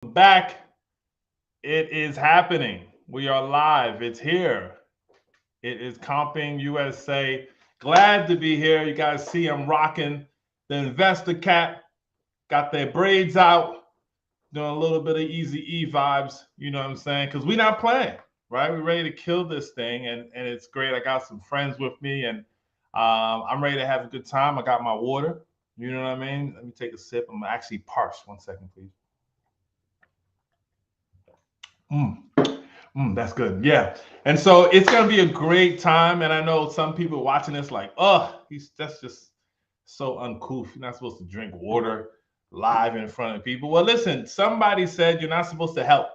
Back. It is happening. We are live. It's here. It is Compin USA. Glad to be here. You guys see I'm rocking the investor cap. Got their braids out. Doing a little bit of Easy E vibes. You know what I'm saying? Because we're not playing, right? We're ready to kill this thing, and it's great. I got some friends with me, and I'm ready to have a good time. I got my water. You know what I mean? Let me take a sip. I'm actually parched. 1 second, please. Mm. That's good. Yeah. And so it's gonna be a great time. And I know some people watching this like, oh, that's just so uncouth. You're not supposed to drink water live in front of people. Well, listen, somebody said you're not supposed to help.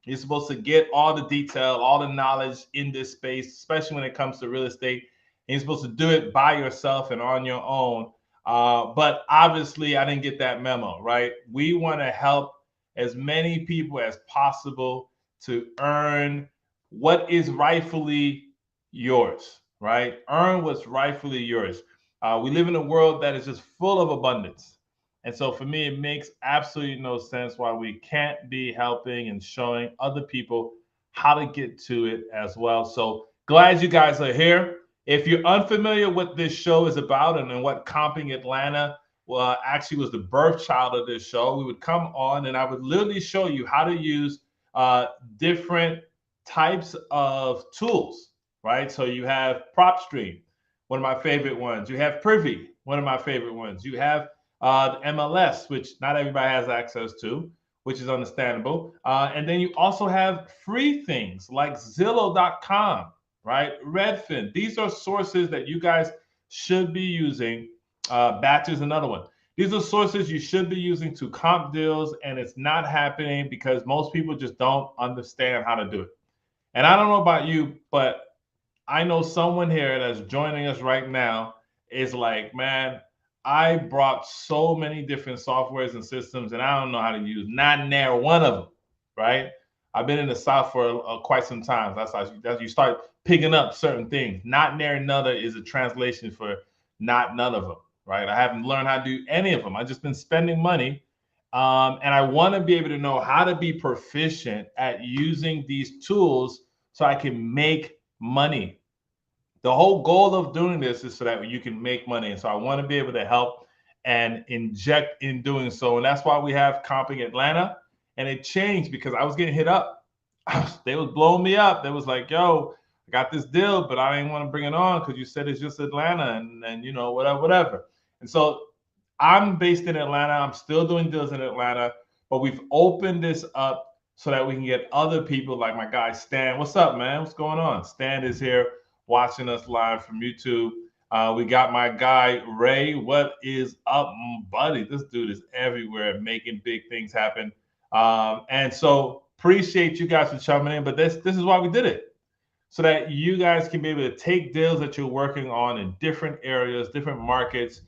You're supposed to get all the detail, all the knowledge in this space, especially when it comes to real estate. And you're supposed to do it by yourself and on your own. But obviously, I didn't get that memo, right? We want to help as many people as possible to earn what is rightfully yours, right? Earn what's rightfully yours. We live in a world that is just full of abundance. And so for me, it makes absolutely no sense why we can't be helping and showing other people how to get to it as well. So glad you guys are here. If you're unfamiliar what this show is about and what Comping Atlanta actually was the birth child of this show, we would come on and I would literally show you how to use uh, different types of tools, right? So you have PropStream, one of my favorite ones. You have Privy, one of my favorite ones. You have MLS, which not everybody has access to, which is understandable. And then you also have free things like Zillow.com, right? Redfin. These are sources that you guys should be using. Batch is another one. These are sources you should be using to comp deals, and it's not happening because most people just don't understand how to do it. And I don't know about you, but I know someone here that's joining us right now is like, man, I brought so many different softwares and systems, and I don't know how to use not near one of them, right? I've been in the South for quite some time. That's you start picking up certain things. Not near another is a translation for not none of them, right? I haven't learned how to do any of them. I've just been spending money, and I want to be able to know how to be proficient at using these tools so I can make money. The whole goal of doing this is so that you can make money. And so I want to be able to help and inject in doing so. And that's why we have Comping Atlanta. And it changed because I was getting hit up. They was blowing me up. They was like, yo, I got this deal, but I didn't want to bring it on because you said it's just Atlanta and you know, whatever. And so I'm based in Atlanta. I'm still doing deals in Atlanta, but we've opened this up so that we can get other people like my guy Stan. What's up, man? What's going on? Stan is here watching us live from YouTube. We got my guy Ray. What is up, buddy? This dude is everywhere making big things happen. And so appreciate you guys for chiming in. But this is why we did it. So that you guys can be able to take deals that you're working on in different areas, different markets,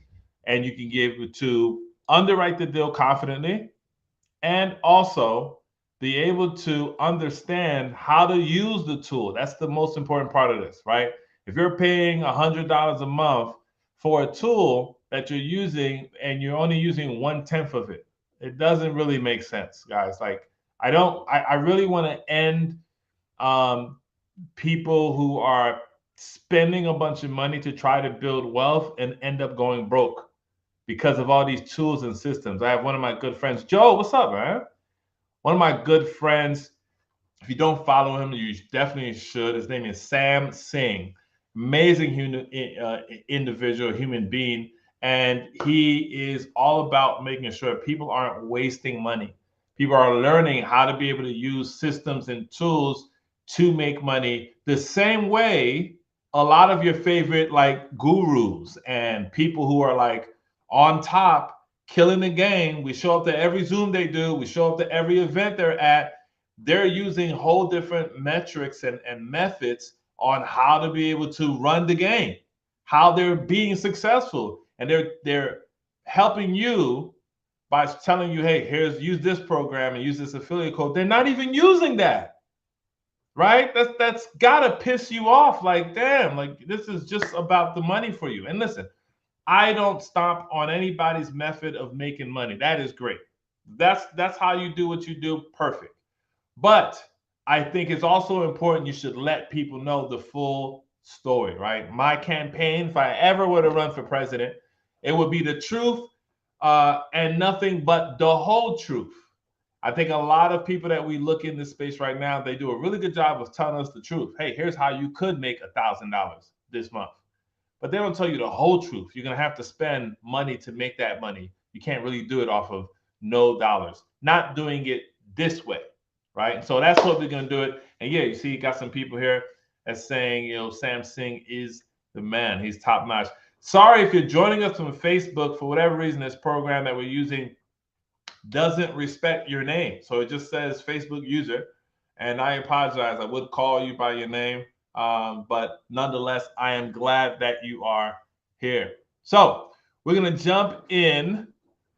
and you can be able to underwrite the deal confidently and also be able to understand how to use the tool. That's the most important part of this, right? If you're paying $100 a month for a tool that you're using and you're only using 1/10 of it, it doesn't really make sense, guys. Like, I really want to end um, people who are spending a bunch of money to try to build wealth and end up going broke because of all these tools and systems. I have one of my good friends, Joe. What's up, man? One of my good friends. If you don't follow him, you definitely should. His name is Sam Singh. Amazing individual, human being. And he is all about making sure people aren't wasting money. People are learning how to be able to use systems and tools to make money the same way a lot of your favorite like gurus and people who are like on top killing the game. We show up to every Zoom they do, we show up to every event they're at. They're using whole different metrics and methods on how to be able to run the game, how they're being successful, and they're helping you by telling you, hey, here's use this program and use this affiliate code. They're not even using that, right? That's gotta piss you off. Like, damn, like this is just about the money for you. And listen, I don't stomp on anybody's method of making money. That is great. That's how you do what you do. Perfect. But I think it's also important you should let people know the full story, right? My campaign, if I ever were to run for president, it would be the truth and nothing but the whole truth. I think a lot of people that we look in this space right now, they do a really good job of telling us the truth. Hey, here's how you could make $1,000 this month. But they don't tell you the whole truth. You're going to have to spend money to make that money. You can't really do it off of no dollars. Not doing it this way, right? So that's what we're going to do it. And yeah, you see, you got some people here that's saying, Sam Singh is the man. He's top notch. Sorry if you're joining us from Facebook for whatever reason, this program that we're using doesn't respect your name. So it just says Facebook user. And I apologize. I would call you by your name. But nonetheless, I am glad that you are here. So we're going to jump in.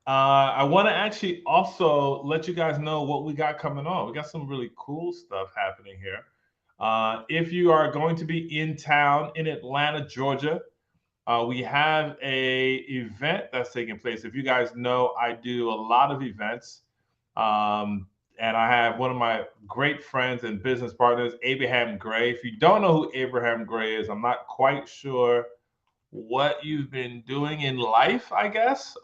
I want to actually also let you guys know what we got coming on. We got some really cool stuff happening here. If you are going to be in town in Atlanta, Georgia, we have a event that's taking place. If you guys know, I do a lot of events. And I have one of my great friends and business partners, Abraham Gray. If you don't know who Abraham Gray is, I'm not quite sure what you've been doing in life, I guess.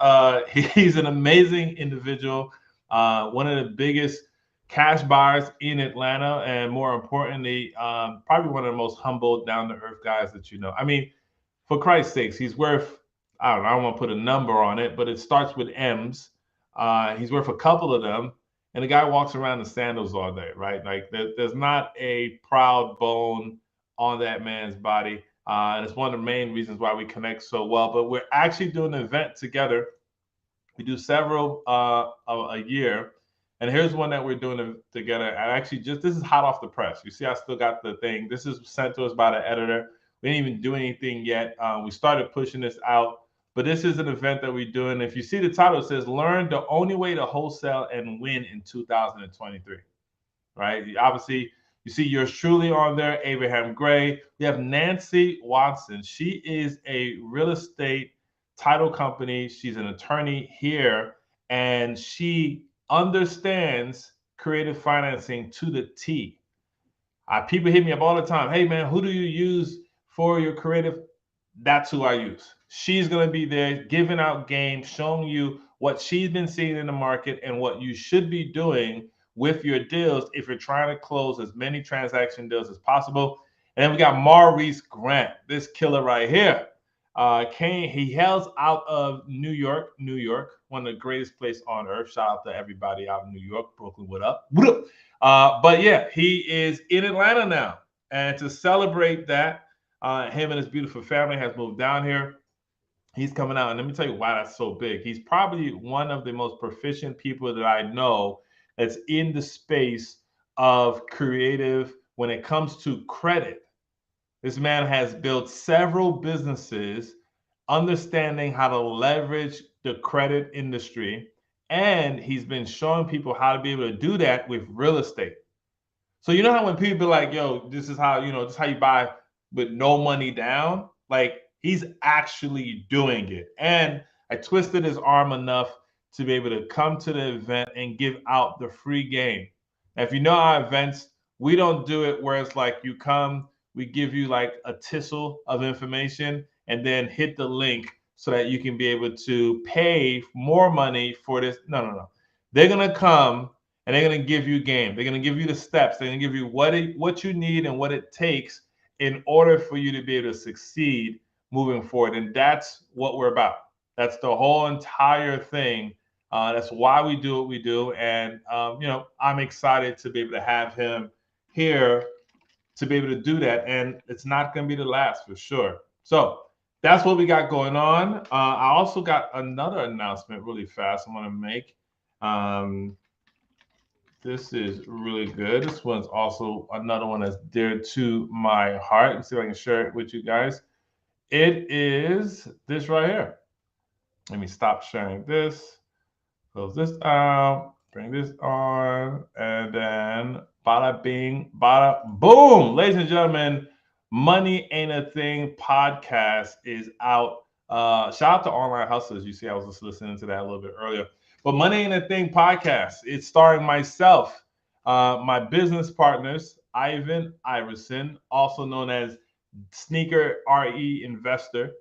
He's an amazing individual, one of the biggest cash buyers in Atlanta, and more importantly, probably one of the most humble, down to earth guys that you know. I mean, for Christ's sakes, he's worth, I don't want to put a number on it, but it starts with M's. He's worth a couple of them. And the guy walks around in sandals all day, right? Like there's not a proud bone on that man's body. And it's one of the main reasons why we connect so well. But we're actually doing an event together. We do several a year. And here's one that we're doing together. And actually, this is hot off the press. You see, I still got the thing. This is sent to us by the editor. We didn't even do anything yet. We started pushing this out. But this is an event that we're doing. If you see the title, it says "Learn the Only Way to Wholesale and Win in 2023." Right? Obviously, you see yours truly on there, Abraham Gray. We have Nancy Watson. She is a real estate title company. She's an attorney here, and she understands creative financing to the T. People hit me up all the time. Hey, man, who do you use for your creative? That's who I use. She's going to be there giving out game, showing you what she's been seeing in the market and what you should be doing with your deals if you're trying to close as many transaction deals as possible. And then we got Maurice Grant, this killer right here. He hails out of New York, one of the greatest places on earth. Shout out to everybody out in New York, Brooklyn, what up? What up? But yeah, he is in Atlanta now. And to celebrate that, him and his beautiful family has moved down here. He's coming out, and let me tell you why that's so big. He's probably one of the most proficient people that I know that's in the space of creative when it comes to credit. This man has built several businesses, understanding how to leverage the credit industry, and he's been showing people how to be able to do that with real estate. So you know how when people be like, "Yo, this is how this is how you buy with no money down," like he's actually doing it. And I twisted his arm enough to be able to come to the event and give out the free game. Now, if you know our events, we don't do it where it's like you come, we give you like a tissel of information and then hit the link so that you can be able to pay more money for this. No, no, no. They're gonna come and they're gonna give you game. They're gonna give you the steps. They're gonna give you what you need and what it takes in order for you to be able to succeed moving forward. And that's what we're about. That's the whole entire thing. That's why we do what we do. And, I'm excited to be able to have him here to be able to do that. And it's not going to be the last for sure. So that's what we got going on. I also got another announcement really fast I want to make. This is really good. This one's also another one that's dear to my heart. Let's see if I can share it with you guys. It is this right here. Let me stop sharing this. Close this out. Bring this on. And then bada bing, bada boom. Ladies and gentlemen, Money Ain't a Thing podcast is out. Shout out to Online Hustlers. You see, I was just listening to that a little bit earlier. But Money Ain't a Thing podcast, it's starring myself, my business partners, Ivan Iverson, also known as Sneaker RE Investor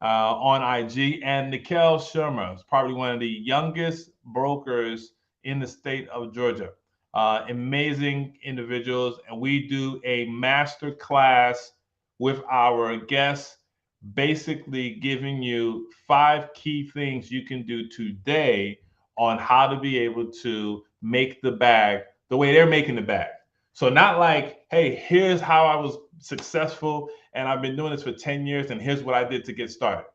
on IG, and Nikel Shermer is probably one of the youngest brokers in the state of Georgia. Amazing individuals, and we do a master class with our guests, basically giving you 5 key things you can do today on how to be able to make the bag the way they're making the bag. So not like, hey, here's how I was successful and I've been doing this for 10 years and here's what I did to get started.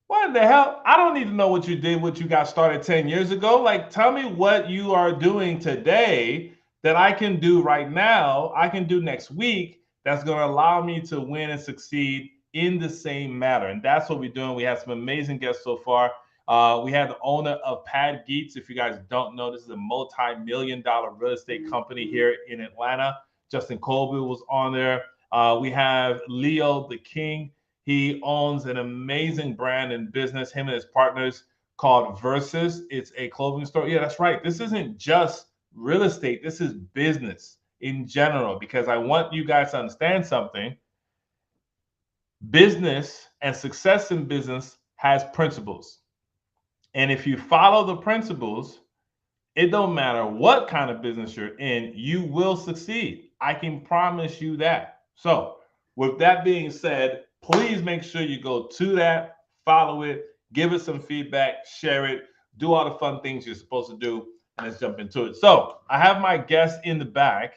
What the hell? I don't need to know what you did, what you got started 10 years ago. Like, tell me what you are doing today that I can do right now, I can do next week, that's going to allow me to win and succeed in the same matter. And that's what we're doing. We have some amazing guests so far. We had the owner of Pad Geeks. If you guys don't know, this is a multi-million-dollar real estate company here in Atlanta. Justin Colby was on there. We have Leo the King. He owns an amazing brand and business, him and his partners, called Versus. It's a clothing store. Yeah, that's right. This isn't just real estate. This is business in general, because I want you guys to understand something. Business and success in business has principles. And if you follow the principles, it don't matter what kind of business you're in, you will succeed. I can promise you that. So with that being said, please make sure you go to that, follow it, give it some feedback, share it, do all the fun things you're supposed to do, and let's jump into it. So I have my guest in the back.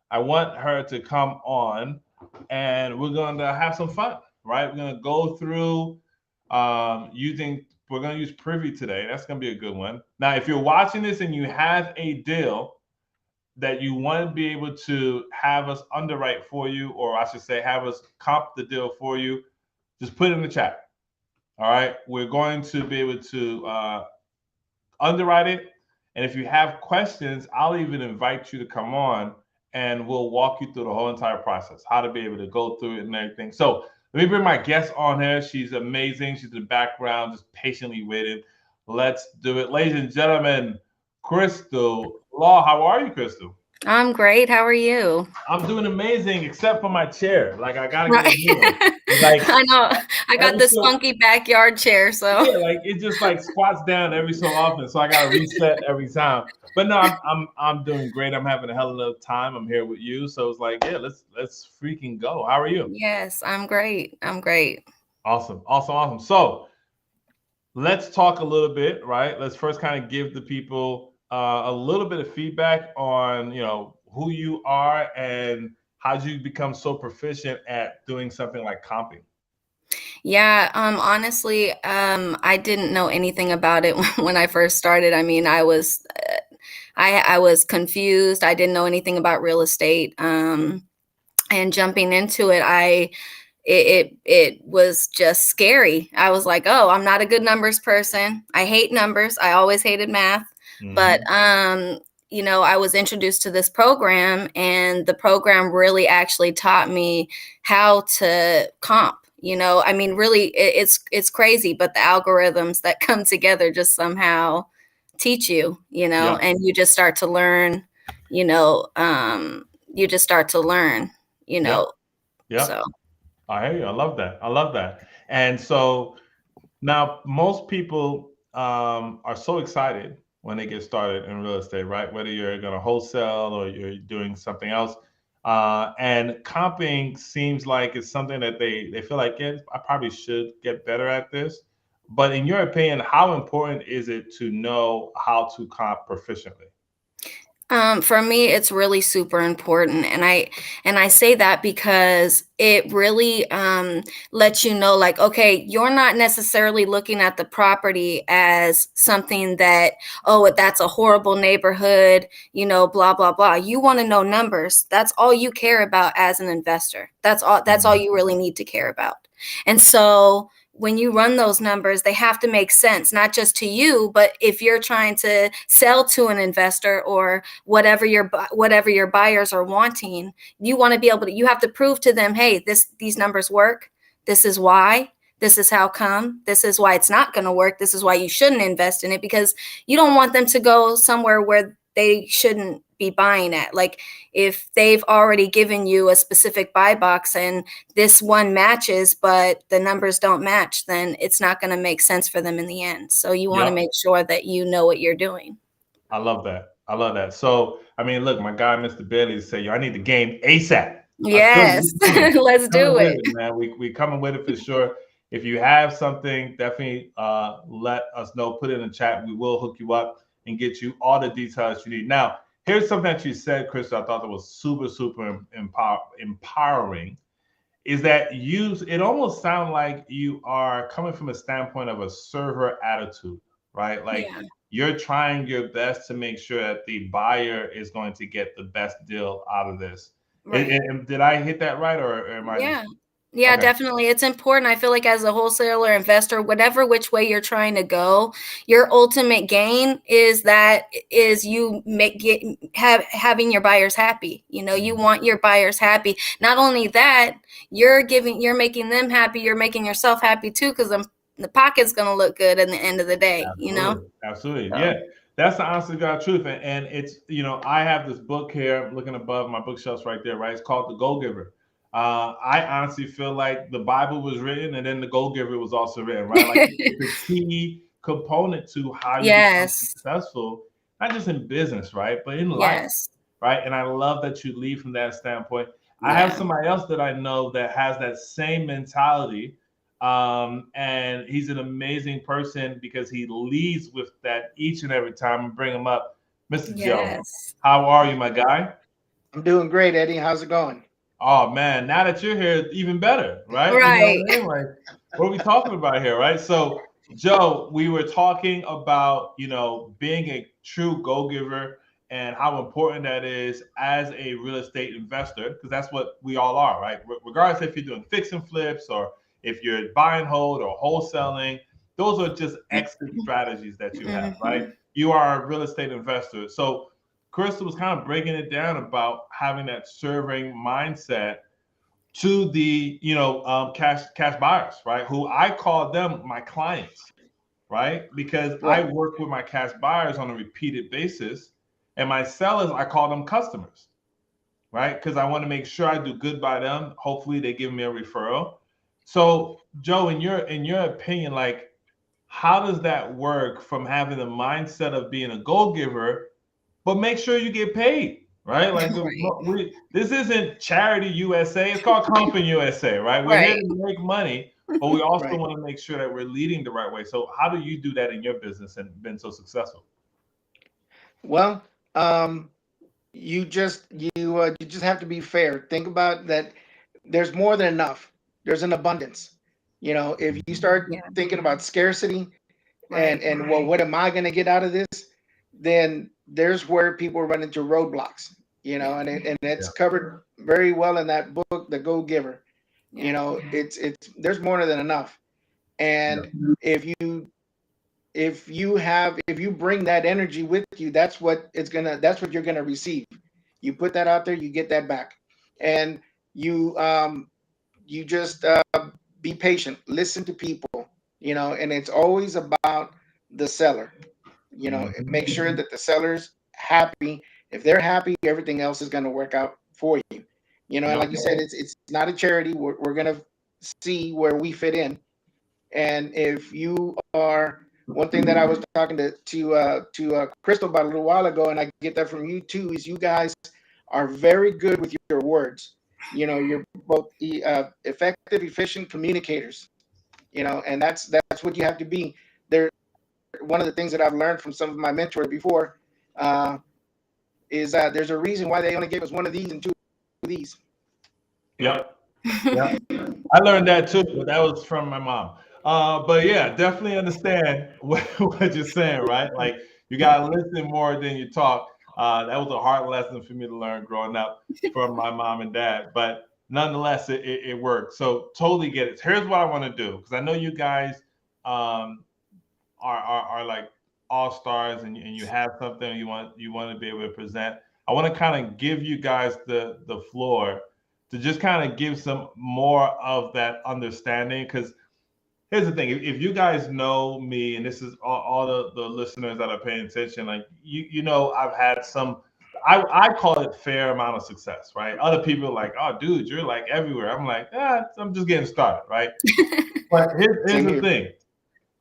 I want her to come on, and we're going to have some fun, right? We're going to go through we're going to use Privy today. That's going to be a good one. Now, if you're watching this and you have a deal that you want to be able to have us underwrite for you, or I should say have us comp the deal for you, just put it in the chat. All right. We're going to be able to underwrite it. And if you have questions, I'll even invite you to come on and we'll walk you through the whole entire process, how to be able to go through it and everything. So let me bring my guest on here. She's amazing. She's in the background, just patiently waiting. Let's do it. Ladies and gentlemen, Crystal Law. How are you, Crystal? I'm great. How are you? I'm doing amazing, except for my chair. Like, I gotta get Right. a new one. Like, I know. I got every this so funky backyard chair, so yeah, like it just like squats down every so often, so I gotta reset every time. But no, I'm doing great. I'm having a hell of a time. I'm here with you, so it's like, yeah, let's freaking go. How are you? yes, I'm great. I'm great. Awesome, awesome, awesome. So let's talk a little bit, right? Let's first kind of give the people a little bit of feedback on, who you are and how did you become so proficient at doing something like comping. Yeah, honestly, I didn't know anything about it when I first started. I mean, I was confused. I didn't know anything about real estate. And jumping into it, it was just scary. I was like, oh, I'm not a good numbers person. I hate numbers. I always hated math. But I was introduced to this program, and the program really actually taught me how to comp. I mean, really, it's crazy, but the algorithms that come together just somehow teach you, Yeah, and you just start to learn, you know, you just start to learn, you yeah, know, yeah. so. I hear you. I love that. I love that. And so now most people are so excited when they get started in real estate, right? Whether you're going to wholesale or you're doing something else. And comping seems like it's something that they feel like, yeah, I probably should get better at this. But in your opinion, how important is it to know how to comp proficiently? For me, it's really super important, and I say that because it really lets you know, like, okay, you're not necessarily looking at the property as something that, oh, that's a horrible neighborhood, blah blah blah. You want to know numbers. That's all you care about as an investor. That's all. That's all you really need to care about. And so when you run those numbers, they have to make sense, not just to you, but if you're trying to sell to an investor or whatever your buyers are wanting, you want to be able to, you have to prove to them, hey, these numbers work. This is why. this is how come, this is why it's not going to work, this is why you shouldn't invest in it, because you don't want them to go somewhere where they shouldn't be buying at. Like if they've already given you a specific buy box and this one matches, but the numbers don't match, then it's not going to make sense for them in the end. So you want to Yep. make sure that you know what you're doing. I love that. I love that. So, I mean, look, my guy, Mr. Bailey, say, yo, I need the game ASAP. Good. Yes, We coming. let's Coming do with it. it, man. We coming with it for sure. If you have something, definitely let us know. Put it in the chat. We will hook you up and get you all the details you need. Now, here's something that you said, Chris. I thought that was super, super empowering. Is that you? It almost sounds like you are coming from a standpoint of a server attitude, right? Like Yeah, you're trying your best to make sure that the buyer is going to get the best deal out of this. right. Did I hit that right, or am I just Yeah. Yeah, okay? definitely. It's important. I feel like as a wholesaler, investor, whatever which way you're trying to go, your ultimate gain is you make get having your buyers happy. You know, you want your buyers happy. Not only that, you're making them happy, you're making yourself happy too, because the pocket's gonna look good at the end of the day, you know? Absolutely. Absolutely. So Yeah. That's the honest to God truth. And it's, I have this book here, I'm looking above my bookshelves right there, right? It's called The Go Giver. I honestly feel like the Bible was written and then the Go Giver was also written, right? Like it's a key component to how you become yes. successful, not just in business, right? But in life, Yes. right? And I love that you lead from that standpoint. I have Yeah. somebody else that I know that has that same mentality, and he's an amazing person because he leads with that each and every time and bring him up. Mr. Joe, Yes. how are you, my guy? I'm doing great, Eddie. How's it going? Oh man, now that you're here, even better, right? You know Right. what I mean? Like, what are we talking about here, right? So, Joe, we were talking about, being a true go-giver and how important that is as a real estate investor, because that's what we all are, right? Regardless if you're doing fix and flips or if you're buying hold or wholesaling, those are just exit strategies that you have, right? Mhm. You are a real estate investor. So, Crystal was kind of breaking it down about having that serving mindset to the cash buyers, right? Who I call them my clients, right? Because I Right, work with my cash buyers on a repeated basis, and my sellers I call them customers, right? Because I want to make sure I do good by them. Hopefully, they give me a referral. So, Joe, in your opinion, like how does that work from having the mindset of being a go giver but make sure you get paid, right? Like Right. this isn't Charity USA. It's called Compin USA, right? We're here Right. to make money, but we also right. want to make sure that we're leading the right way. So how do you do that in your business and been so successful? Well, um, you just have to be fair. Think about that. There's more than enough. There's an abundance. If you start Yeah. thinking about scarcity Right. and well, what am I going to get out of this? Then there's where people run into roadblocks. Yeah. And it's Yeah, covered very well in that book, The Go Giver. Yeah. It's there's more than enough. yeah, And if you if you bring that energy with you, that's what you're gonna receive. You put that out there, you get that back. And you you just be patient, listen to people, and it's always about the seller. Make hmm, sure that the seller's happy. If they're happy, everything else is going to work out for you. And yep, like you said, it's not a charity. We're going to see where we fit in. And if you are one thing that I was talking to Crystal about a little while ago, and I get that from you too, is you guys are very good with your words. You're both effective, efficient communicators. And that's what you have to be. There, one of the things that I've learned from some of my mentors before uh, is there's a reason why they only gave us one of these and two of these. yep, yep. I learned that too, but that was from my mom. But yeah, definitely understand what you're saying, right? Like you gotta listen more than you talk. That was a hard lesson for me to learn growing up from my mom and dad, but nonetheless, it worked. So totally get it. Here's what I want to do because I know you guys um, are like all stars, and you have something you want to be able to present. I want to kind of give you guys the floor to just kind of give some more of that understanding because here's the thing: if you guys know me, and this is all the listeners that are paying attention, like you know, I've had some. I call it fair amount of success, right? Other people are like, oh, dude, you're like everywhere. I'm like, I'm just getting started, right? But here's Same the here. thing.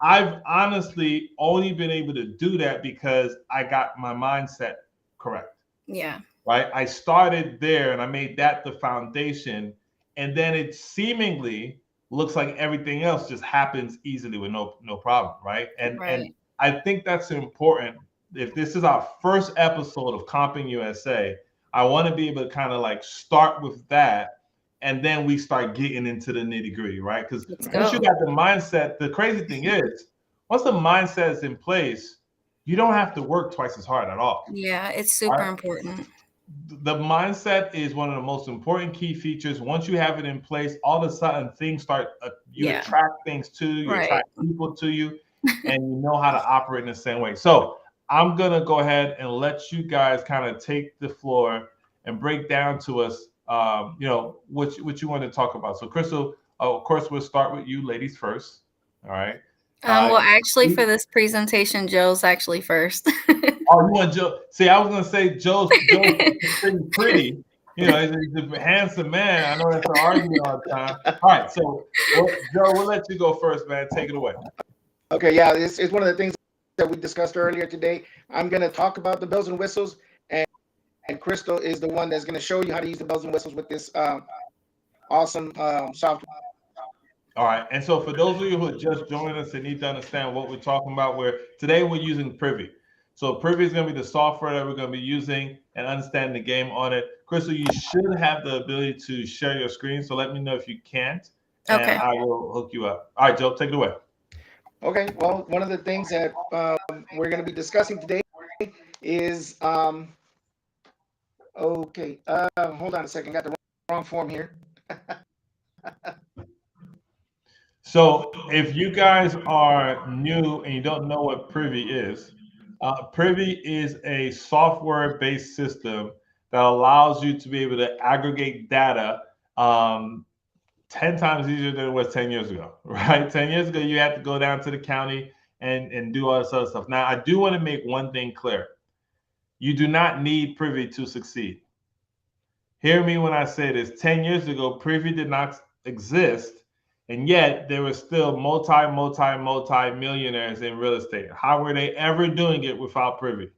I've honestly only been able to do that because I got my mindset correct, Yeah. right? I started there and I made that the foundation, and then it seemingly looks like everything else just happens easily with no problem, right? And Right. I think that's important. If this is our first episode of Compin USA, I want to be able to kind of like start with that, and then we start getting into the nitty gritty, right? Because Let's once you go. got the mindset, the crazy thing is, once the mindset is in place, you don't have to work twice as hard at all. Yeah, it's All super right? important. The mindset is one of the most important key features. Once you have it in place, all of a sudden things start. You Yeah. attract things to you. You Right. attract people to you, and you know how to operate in the same way. So I'm gonna go ahead and let you guys kind of take the floor and break down to us. You know what you want to talk about. So Crystal, of course, we'll start with you, ladies first. All right. Well, Uh, actually, for this presentation, Joe's actually first. Oh, you want Joe? See, I was gonna say Joe's pretty. You know, he's a handsome man. I know that's an argument all the time. All right, so Joe, we'll let you go first, man. Take it away. Okay, yeah, it's one of the things that we discussed earlier today. I'm going to talk about the bells and whistles, and Crystal is the one that's going to show you how to use the bells and whistles with this awesome software. All right, and so for those of you who are just joining us and need to understand what we're talking about, today we're using Privy. So Privy is going to be the software that we're going to be using and understanding the game on it. Crystal, you should have the ability to share your screen. So let me know if you can't, and Okay. I will hook you up. All right, Joe, take it away. Okay, well, one of the things that we're going to be discussing today is okay. Hold on a second, got the wrong form here. So if you guys are new and you don't know what Privy is a software-based system that allows you to be able to aggregate data 10 times easier than it was 10 years ago, right? 10 years ago, you had to go down to the county and do all this other stuff. Now, I do want to make one thing clear. You do not need Privy to succeed. Hear me when I say this. 10 years ago, Privy did not exist, and yet there were still multi millionaires in real estate. How were they ever doing it without Privy?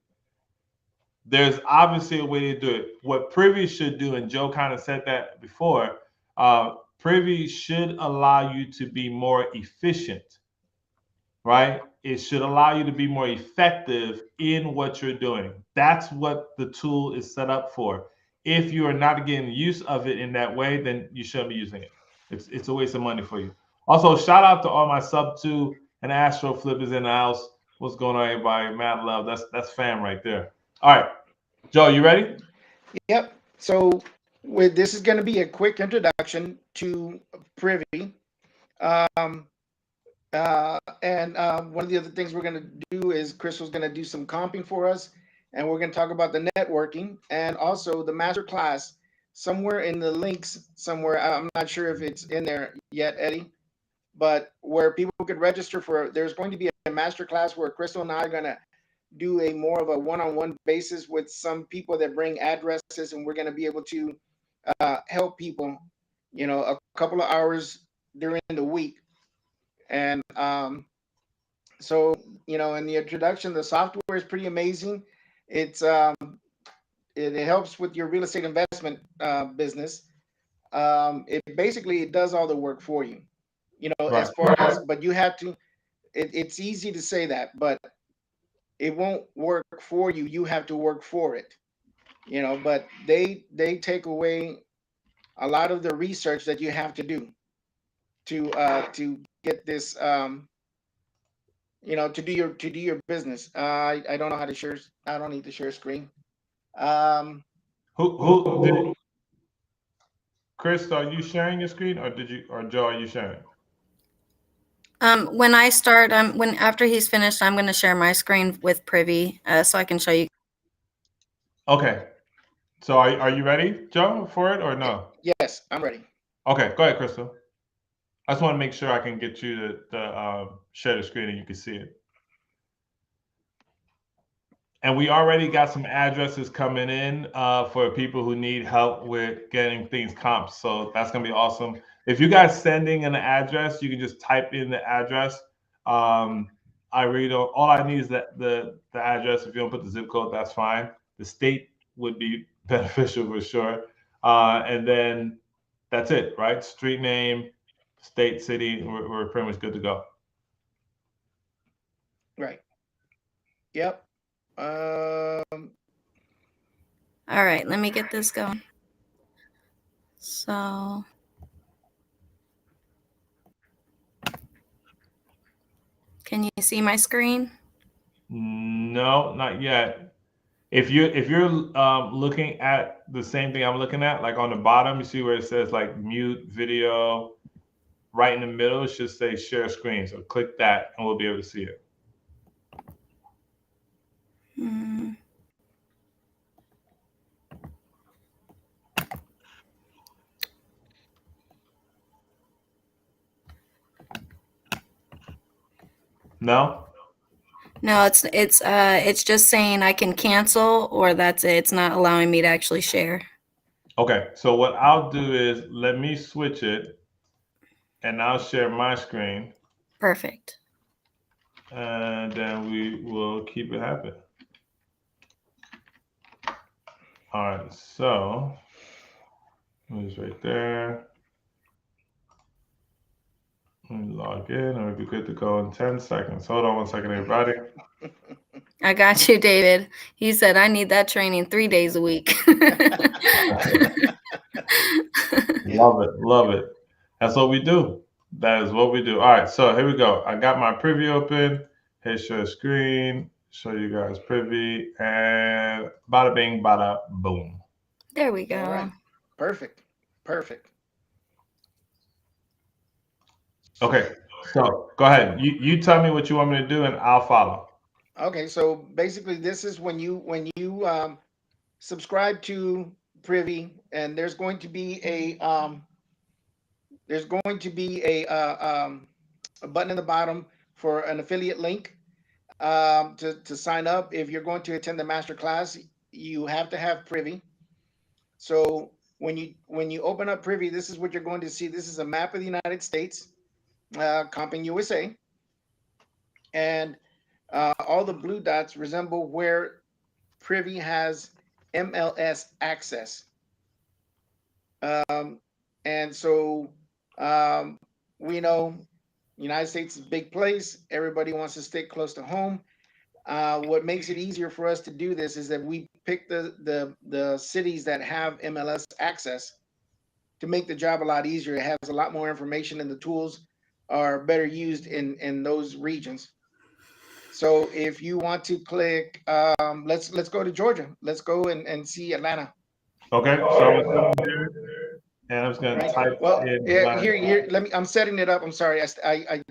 There's obviously a way to do it. What Privy should do, and Joe kind of said that before, Privy should allow you to be more efficient, right? It should allow you to be more effective in what you're doing. That's what the tool is set up for. If you are not getting use of it in that way, then you shouldn't be using it. It's a waste of money for you. Also, shout out to all my sub two and Astro flippers in the house. What's going on, everybody? Mad love. That's fam right there. All right, Joe, you ready? Yep. So this is going to be a quick introduction to Privy. Um, and one of the other things we're going to do is Crystal's going to do some comping for us, and we're going to talk about the networking and also the master class. Somewhere in the links, somewhere, I'm not sure if it's in there yet, Eddie, but where people could register for, there's going to be a master class where Crystal and I are going to do a more of a one-on-one basis with some people that bring addresses, and we're going to be able to help people, a couple of hours during the week. And so, in the introduction, the software is pretty amazing. It's it helps with your real estate investment business. It does all the work for you, Right. as far as, but you have to. It's easy to say that, but it won't work for you. You have to work for it, But they take away a lot of the research that you have to do to get this to do your business. I don't know how to share. I don't need to share screen. Um, Who did Chris? Are you sharing your screen, or Joe? Are you sharing? When I start, when after he's finished, I'm going to share my screen with Privy, so I can show you. Okay. So are you ready, Joe, for it or no? yes, I'm ready. Okay, go ahead, Crystal. I just want to make sure I can get you to share the screen and you can see it. And we already got some addresses coming in for people who need help with getting things comped. So that's gonna be awesome. If you guys sending an address, you can just type in the address. I really don't. All I need is the address. If you don't put the zip code, that's fine. The state would be beneficial for sure. And then that's it, right? Street name, state, city. We're pretty much good to go. Right. Yep. All right, let me get this going. So can you see my screen? No, not yet. If you're looking at the same thing I'm looking at, like on the bottom, you see where it says like mute video. Right in the middle, it should say share screen. So click that, and we'll be able to see it. Mm. No? No, it's just saying I can cancel, or that's it. It's not allowing me to actually share. Okay. So what I'll do is let me switch it, and I'll share my screen, Perfect. and then we will keep it happen. All right. So it's right there. Let me log in, and we'll be good to go in 10 seconds. Hold on one second, everybody. I got you, David. He said I need that training 3 days a week. Love it. Love it. That's what we do. That is what we do. All right. So here we go. I got my privy open. Hit share screen. Show you guys privy. And bada bing, bada boom. There we go. All right. Perfect. Perfect. Okay. So go ahead. You tell me what you want me to do, and I'll follow. Okay. So basically, this is when you subscribe to Privy, and there's going to be a button in the bottom for an affiliate link to sign up. If you're going to attend the master class, you have to have Privy. So when you open up Privy, this is what you're going to see. This is a map of the United States, Compin USA, and all the blue dots resemble where Privy has MLS access. And so we know United States is a big place. Everybody wants to stay close to home. What makes it easier for us to do this is that we pick the cities that have MLS access to make the job a lot easier. It has a lot more information, and the tools are better used in those regions. So if you want to click, let's go to Georgia. Let's go and see Atlanta. Okay. So I'm gonna come here, and I'm just gonna Right. type Well, in. here. Let me. I'm setting it up. I'm sorry. I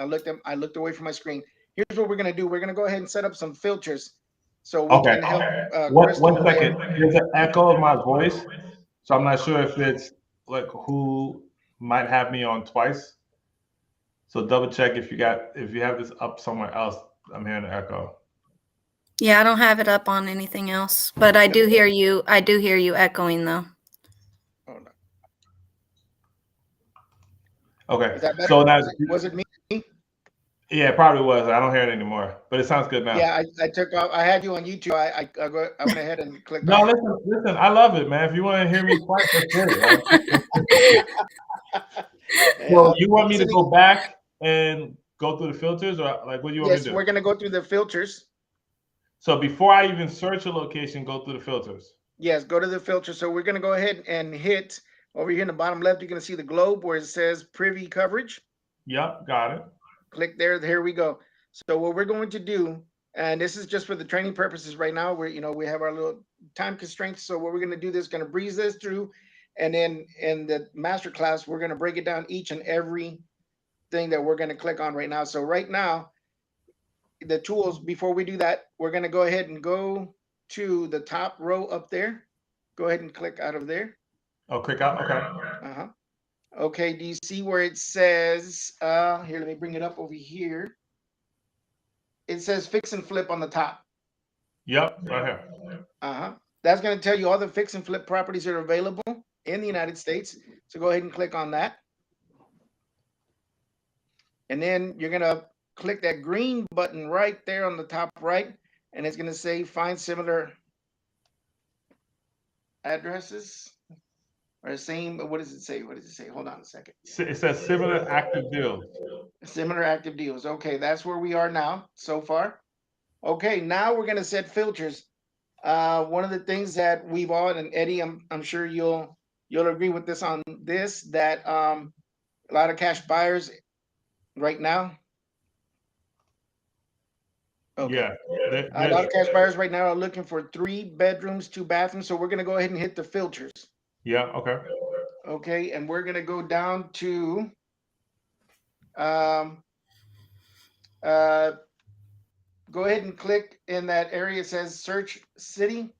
looked away from my screen. Here's what we're gonna do. We're gonna go ahead and set up some filters, so we Okay. can help One Crystal second. there. There's an echo of my voice, so I'm not sure if it's like who might have me on twice. So double check if you have this up somewhere else. I'm hearing the echo. Yeah, I don't have it up on anything else, but I do hear you. I do hear you echoing though. Hold on. Okay. Is that better? So now, Was it me? yeah, it probably was. I don't hear it anymore, but it sounds good now. Yeah, I took off. I had you on YouTube. I went ahead and clicked No, off. listen. I love it, man. If you want to hear me twice, that's great. Right? So you want me to go back and go through the filters, or like what do you want me to Yes, do? we're gonna go through the filters. So before I even search a location, go through the filters. Yes, go to the filter. So we're gonna go ahead and hit over here in the bottom left. You're gonna see the globe where it says Privy Coverage. Yep, got it. Click there. Here we go. So what we're going to do, and this is just for the training purposes right now. We have our little time constraints. So what we're gonna do is gonna breeze this through, and then in the master class, we're gonna break it down each and every thing that we're gonna click on right now. So right now, the tools, before we do that, we're gonna go ahead and go to the top row up there. Go ahead and click out of there. Oh, click out. Okay. Okay, do you see where it says, here, let me bring it up over here. It says fix and flip on the top. Yep, right here. Uh-huh. That's going to tell you all the fix and flip properties that are available in the United States. So go ahead and click on that. And then you're going to click that green button right there on the top right, and it's going to say find similar addresses or the same. What does it say? What does it say? Hold on a second. It says similar active deals. Similar active deals. Okay, that's where we are now so far. Okay, now we're going to set filters. One of the things that we've all, and Eddie, I'm sure you'll agree with this on this, that a lot of cash buyers right now. Okay. Yeah. A lot of cash buyers right now are looking for 3 bedrooms, 2 bathrooms. So we're going to go ahead and hit the filters. Yeah. Okay. Okay. And we're going to go down to um, go ahead and click in that area. It says search city.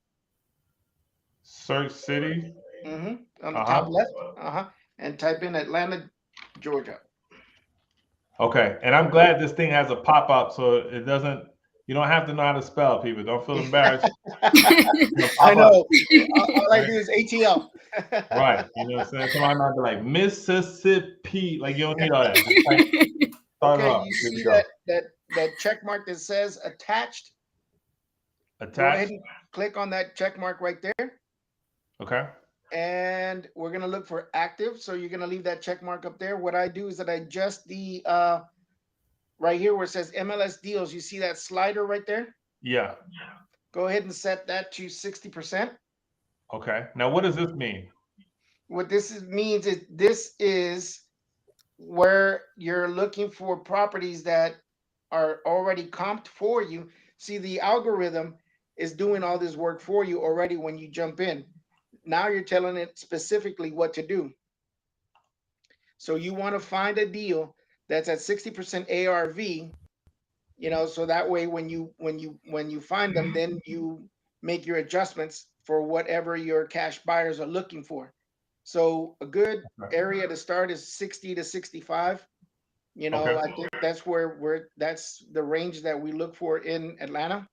Search city. On the top left. And type in Atlanta, Georgia. Okay. And I'm glad this thing has a pop up so it doesn't, you don't have to know how to spell, people. Don't feel embarrassed. I know. All I do is ATL. Right. You know what I'm saying? Somebody might be like Mississippi. Like you don't need all that. Start Okay, off. you Here we see go. that check mark that says attached? Go ahead Attach. and click on that check mark right there. Okay. And we're gonna look for active. So you're gonna leave that check mark up there. What I do is that I adjust the right here where it says MLS deals. You see that slider right there? Yeah. Go ahead and set that to 60%. Okay. Now what does this mean? What means is this is where you're looking for properties that are already comped for you. See, the algorithm is doing all this work for you already when you jump in. Now you're telling it specifically what to do. So you want to find a deal that's at 60% ARV, so that way when you find them, then you make your adjustments for whatever your cash buyers are looking for. So a good area to start is 60 to 65. Okay. I think that's that's the range that we look for in Atlanta.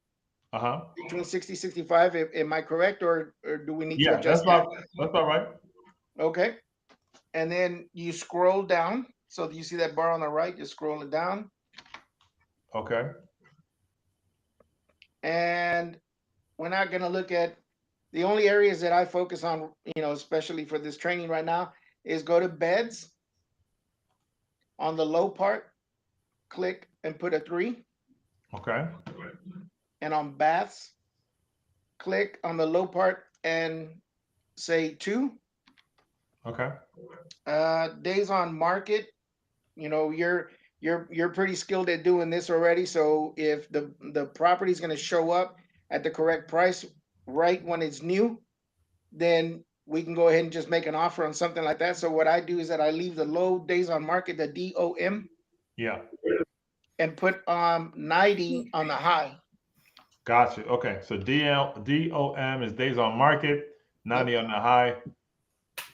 Between 60, 65. Am I correct, or do we need to Yeah, adjust that? that's about right. Okay. And then you scroll down. So you see that bar on the right, you scroll it down. Okay. And we're not going to look at the only areas that I focus on, especially for this training right now, is go to beds. On the low part, click and put a 3. Okay. And on baths, click on the low part and say 2. Okay. Days on market, you're pretty skilled at doing this already. So if the property is going to show up at the correct price right when it's new, then we can go ahead and just make an offer on something like that. So what I do is that I leave the low days on market, the DOM. Yeah. And put 90 on the high. Gotcha. Okay. So DOM is days on market, 90 on the high,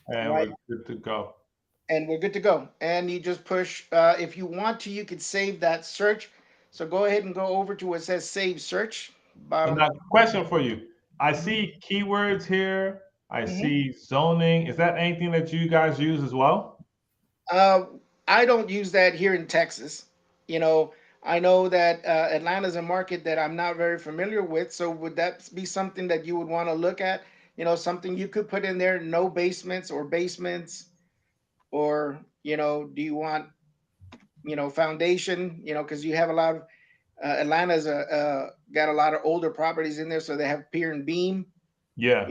and Right. we're good to go. And we're good to go. And you just push. If you want to, you could save that search. So go ahead and go over to where it says save search. Bottom. Now, question for you. I see keywords here. I see zoning. Is that anything that you guys use as well? I don't use that here in Texas. I know that Atlanta's a market that I'm not very familiar with. So would that be something that you would want to look at? Something you could put in there, no basements or basements, or, do you want, foundation, because you have a lot of, Atlanta's got a lot of older properties in there. So they have pier and beam. Yeah.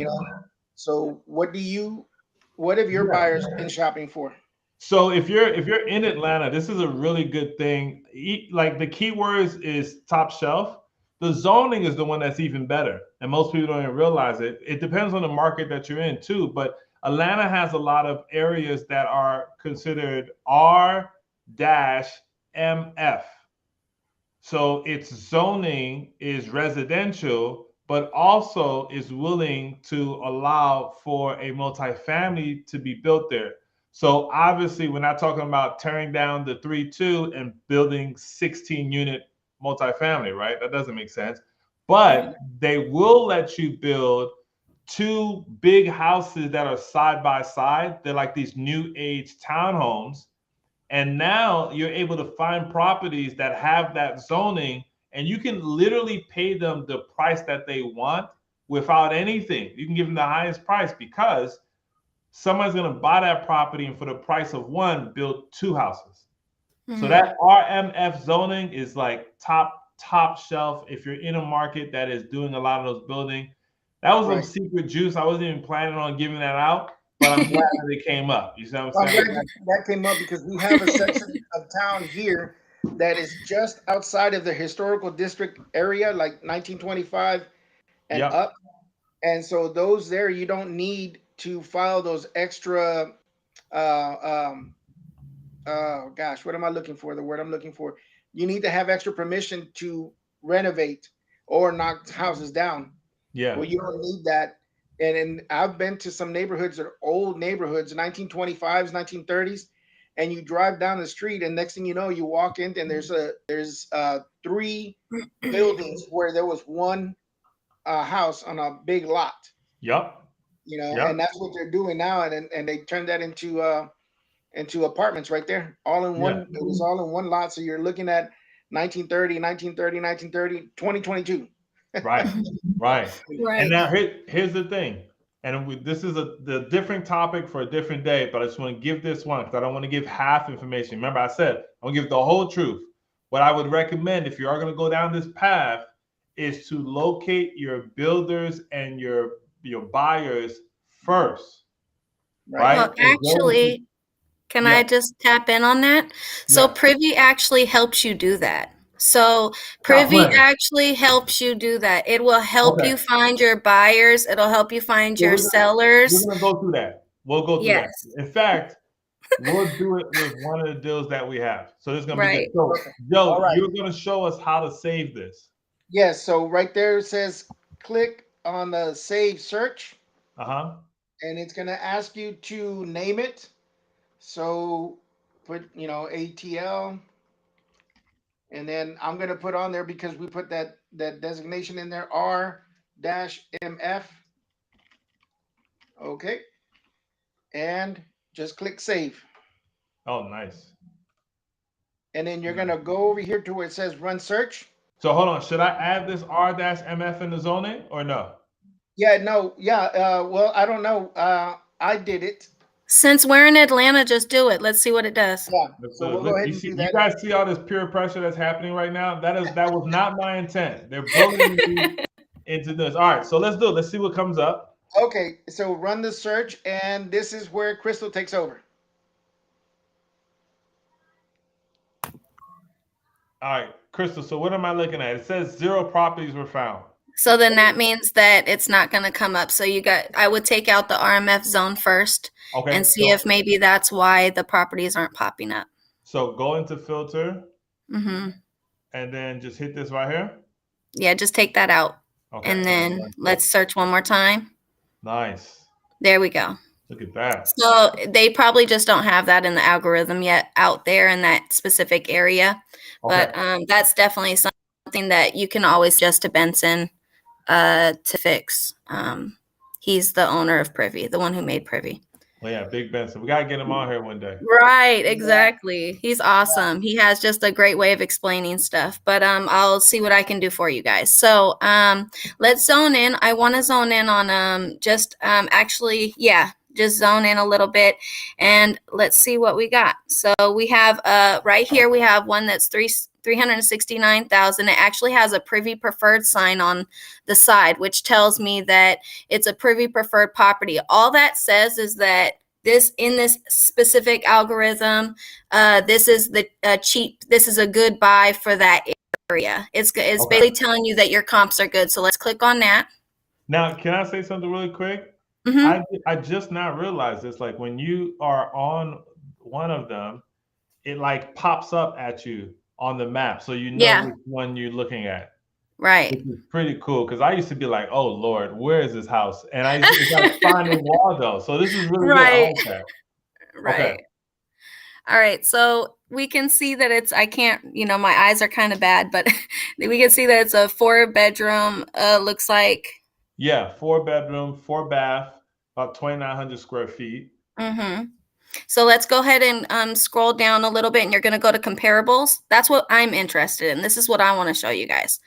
So what have your buyers been shopping for? So if you're in Atlanta, this is a really good thing. Like the keywords is top shelf. The zoning is the one that's even better, and most people don't even realize it. It depends on the market that you're in too, but Atlanta has a lot of areas that are considered R-MF. So its zoning is residential, but also is willing to allow for a multifamily to be built there. So obviously, we're not talking about tearing down the 3-2 and building 16-unit multifamily, right? That doesn't make sense. But they will let you build two big houses that are side by side. They're like these new age townhomes. And now you're able to find properties that have that zoning, and you can literally pay them the price that they want without anything. You can give them the highest price because someone's going to buy that property and for the price of one, build two houses. So that RMF zoning is like top shelf. If you're in a market that is doing a lot of those building, that was some secret juice. I wasn't even planning on giving that out, but I'm glad that it came up. You see what I'm saying? That came up because we have a section of town here that is just outside of the historical district area, like 1925 and up. And so those there, you don't need to file those extra. Oh gosh, what am I looking for? The word I'm looking for. You need to have extra permission to renovate or knock houses down. Yeah. Well, you don't need that. And I've been to some neighborhoods that are old neighborhoods, 1925s, 1930s, and you drive down the street, and next thing you know, you walk in, and there's three buildings where there was one house on a big lot. Yep. You know, and that's what they're doing now, and they turned that into apartments right there, all in one. It was all in one lot. So you're looking at 1930, 1930, 1930, 2022. Right. And now here's the thing, and this is the different topic for a different day, but I just want to give this one because I don't want to give half information. Remember, I said I'm gonna give the whole truth. What I would recommend if you are going to go down this path is to locate your builders and your buyers first. Right. Well, actually, can I just tap in on that? So Privy actually helps you do that. So Privy actually helps you do that. It will help you find your buyers. It'll help you find your sellers. We're gonna go through that. We'll go through that. In fact, we'll do it with one of the deals that we have. So this is gonna be good. So, Joe, you're gonna show us how to save this. Yes. So right there it says click on the save search. And it's gonna ask you to name it. So put ATL. And then I'm going to put on there, because we put that designation in there, R-MF. Okay. And just click save. Oh, nice. And then you're going to go over here to where it says run search. So hold on. Should I add this R-MF in the zoning or no? Yeah, no. Yeah. Well, I don't know. I did it. Since we're in Atlanta, just do it. Let's see what it does. Yeah. So we'll go ahead and do that. You guys see all this peer pressure that's happening right now? That was not my intent. They're bullying me into this. All right, so let's do it. Let's see what comes up. Okay, so run the search, and this is where Crystal takes over. All right, Crystal, so what am I looking at? It says 0 properties were found. So then that means that it's not going to come up. So I would take out the RMF zone first and see if maybe that's why the properties aren't popping up. So go into filter and then just hit this right here. Yeah, just take that out. Okay. And then let's search one more time. Nice. There we go. Look at that. So they probably just don't have that in the algorithm yet out there in that specific area. Okay. But that's definitely something that you can always suggest to Benson to fix. He's the owner of Privy, the one who made Privy. Well, yeah, Big Benson. We got to get him on here one day. Right, exactly. He's awesome. He has just a great way of explaining stuff. But I'll see what I can do for you guys. So let's zone in. I want to zone in on just zone in a little bit, and let's see what we got. So we have right here, we have one that's 369,000. It actually has a Privy preferred sign on the side, which tells me that it's a Privy preferred property. All that says is that this specific algorithm, this is this is a good buy for that area. It's basically telling you that your comps are good. So let's click on that. Now, can I say something really quick? I just now realized this. Like when you are on one of them, it like pops up at you on the map, so you know which one you're looking at. Right. Which is pretty cool, because I used to be like, "Oh Lord, where is this house?" And I used to like finding Waldo. So this is really good. I like that. Right. Okay. All right. So we can see that it's, I can't, my eyes are kind of bad, but we can see that it's a 4-bedroom, looks like. Yeah, 4 bedroom, 4 bath, about 2,900 square feet. Mm-hmm. So let's go ahead and scroll down a little bit, and you're going to go to comparables. That's what I'm interested in. This is what I want to show you guys.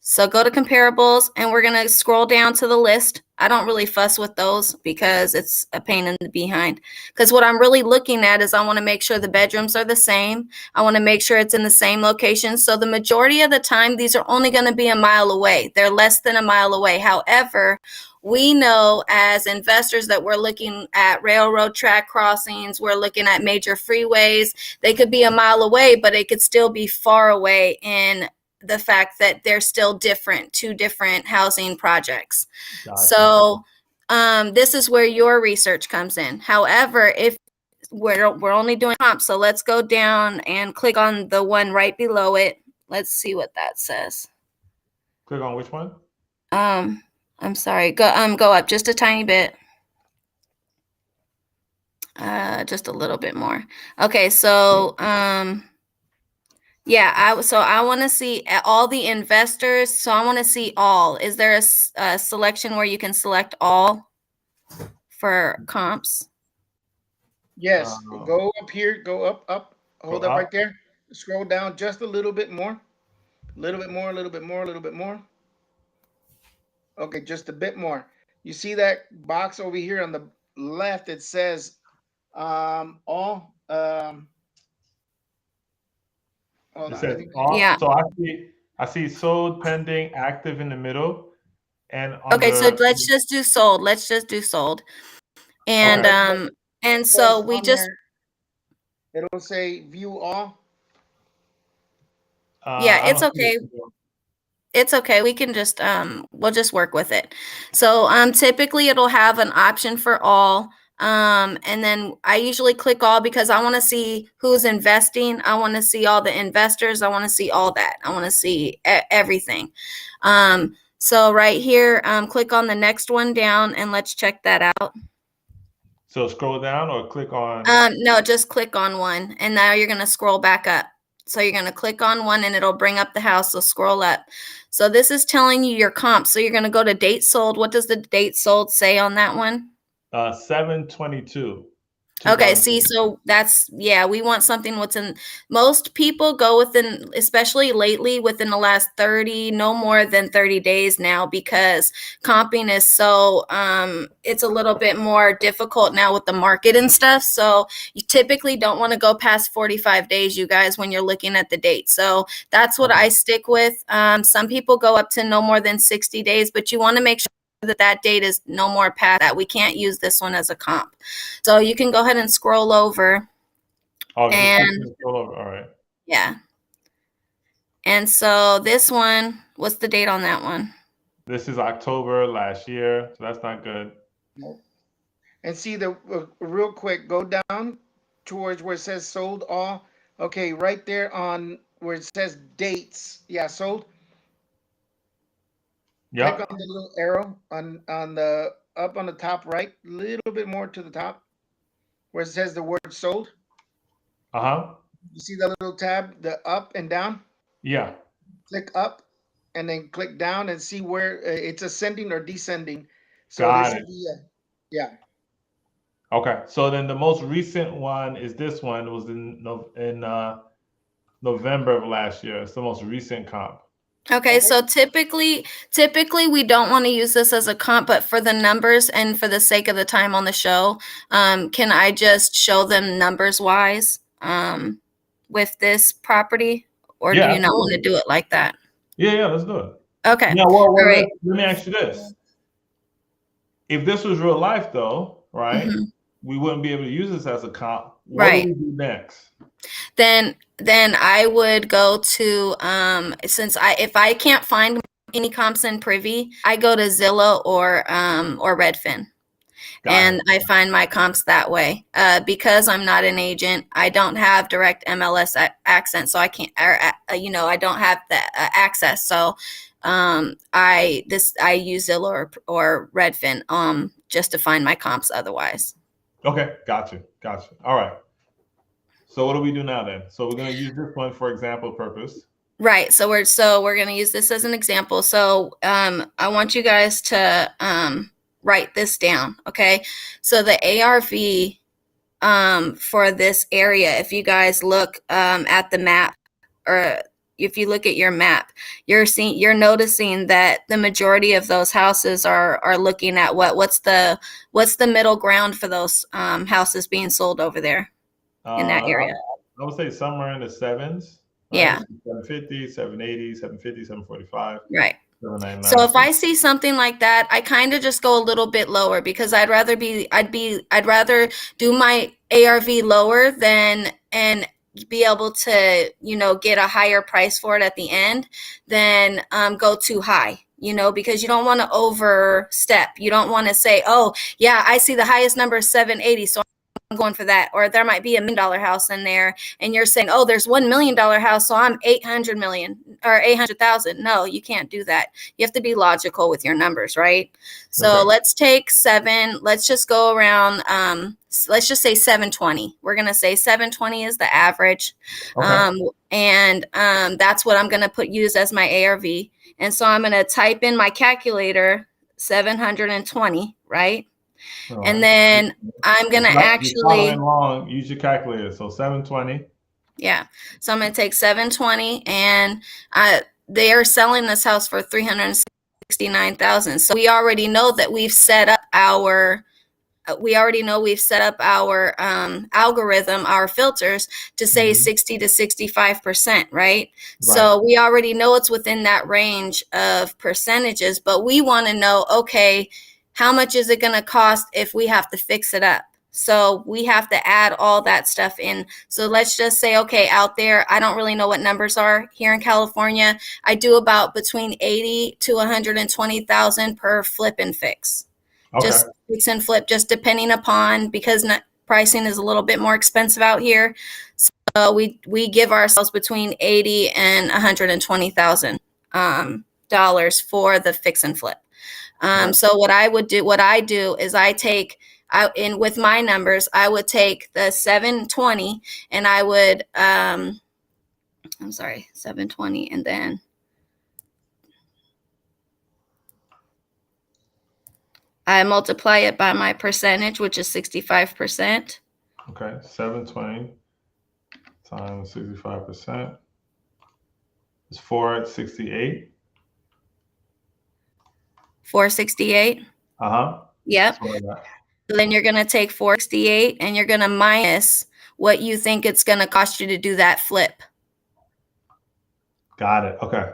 So go to comparables, and we're going to scroll down to the list. I don't really fuss with those because it's a pain in the behind. Because what I'm really looking at is I want to make sure the bedrooms are the same. I want to make sure it's in the same location. So the majority of the time, these are only going to be a mile away. They're less than a mile away. However, we know as investors that we're looking at railroad track crossings, we're looking at major freeways. They could be a mile away, but it could still be far away in the fact that they're still different, 2 different housing projects. Gotcha. So this is where your research comes in. However, if we're only doing comps, so let's go down and click on the one right below it. Let's see what that says. Click on which one? I'm sorry. Go up just a tiny bit. Just a little bit more. Okay, so yeah, I want to see all the investors. So I want to see all. Is there a selection where you can select all for comps? Yes, go up here, go up, hold Go up right up. there. Scroll down just a little bit more. A little bit more, a little bit more, a little bit more. Okay, just a bit more. You see that box over here on the left? It says all. Hold It on, let says me. off. Yeah. So I see sold, pending, active in the middle, and Okay, so under. let's just do sold. Let's just do sold. And Okay. It so says we on just, there, it'll say view all. yeah, I it's don't see okay. it. It's okay. We can just we'll just work with it. So typically it'll have an option for all. And then I usually click all because I want to see who's investing. I want to see all the investors. I want to see all that. I want to see everything. So right here, click on the next one down and let's check that out. So scroll down or click on. No, just click on one, and now you're going to scroll back up. So you're going to click on one and it'll bring up the house. So scroll up. So this is telling you your comp. So you're going to go to date sold. What does the date sold say on that one? 7/22. Okay, see, so that's, yeah, we want something within, most people go within, especially lately, within the last 30, no more than 30 days now, because comping is so, it's a little bit more difficult now with the market and stuff. So you typically don't want to go past 45 days, you guys, when you're looking at the date. So that's what I stick with. Some people go up to no more than 60 days, but you want to make sure that date is no more past that. We can't use this one as a comp. So you can go ahead and scroll over. Oh, and just scroll over. All right. yeah. And so this one, what's the date on that one? This is October last year, so that's not good. And see the real quick, go down towards where it says sold all. Okay, right there on where it says dates. Yeah, sold. Click Yep. on the little arrow on the up on the top right, a little bit more to the top, where it says the word sold. Uh-huh. You see the little tab, the up and down? Yeah. Click up and then click down and see where it's ascending or descending. So there Got should it. be yeah. Okay. So then the most recent one is this one. It was in November of last year. It's the most recent comp. Okay, so typically we don't want to use this as a comp, but for the numbers and for the sake of the time on the show, can I just show them numbers wise with this property, or do Yeah, you not want to absolutely. do it like that? Yeah, let's do it. Okay, Now, all right. let me ask you this. If this was real life, though, right, we wouldn't be able to use this as a comp. What do Right. we do next? Then I would go to since if I can't find any comps in Privy, I go to Zillow or Redfin. And I find my comps that way. Because I'm not an agent, I don't have direct MLS access, so I can't, I don't have the access. So I use Zillow or Redfin just to find my comps otherwise. Okay, gotcha. All right. So what do we do now then? So we're going to use this one for example purpose. Right. So we're going to use this as an example. So I want you guys to write this down. Okay. So the ARV for this area, if you guys look at the map, or if you look at your map, you're noticing that the majority of those houses are looking at what's the middle ground for those houses being sold over there in that area. I would say somewhere in the sevens. Right? Yeah. 750, 780, 750, 745. Right. 799. So if I see something like that, I kind of just go a little bit lower because I'd rather do my ARV lower than and be able to, get a higher price for it at the end than go too high, because you don't want to overstep. You don't want to say, oh yeah, I see the highest number is 780. So I'm going for that. Or there might be $1 million house in there and you're saying, oh, there's $1 million house, so I'm 800 million or 800,000. No, you can't do that. You have to be logical with your numbers, right? So let's take let's just go around, let's just say 720. We're going to say 720 is the average. And that's what I'm going to use as my ARV. And so I'm going to type in my calculator, 720, right? And then I'm going to actually along, use your calculator. So 720. Yeah. So I'm going to take 720 and they are selling this house for 369,000. So we already know that we've set up our algorithm, our filters to say 60 to 65%, right? So we already know it's within that range of percentages, but we want to know, okay, how much is it going to cost if we have to fix it up? So we have to add all that stuff in. So let's just say, okay, out there, I don't really know what numbers are here in California. I do about between 80 to 120,000 per flip and fix. Just fix and flip, just depending upon, because pricing is a little bit more expensive out here. So we give ourselves between 80 and 120,000 dollars for the fix and flip. So what I do is I take with my numbers, I would take the 720 and I would 720 and then I multiply it by my percentage, which is 65%. Okay, 720 times 65% is 468. 468? Yep. So then you're going to take 468 and you're going to minus what you think it's going to cost you to do that flip. Got it. Okay.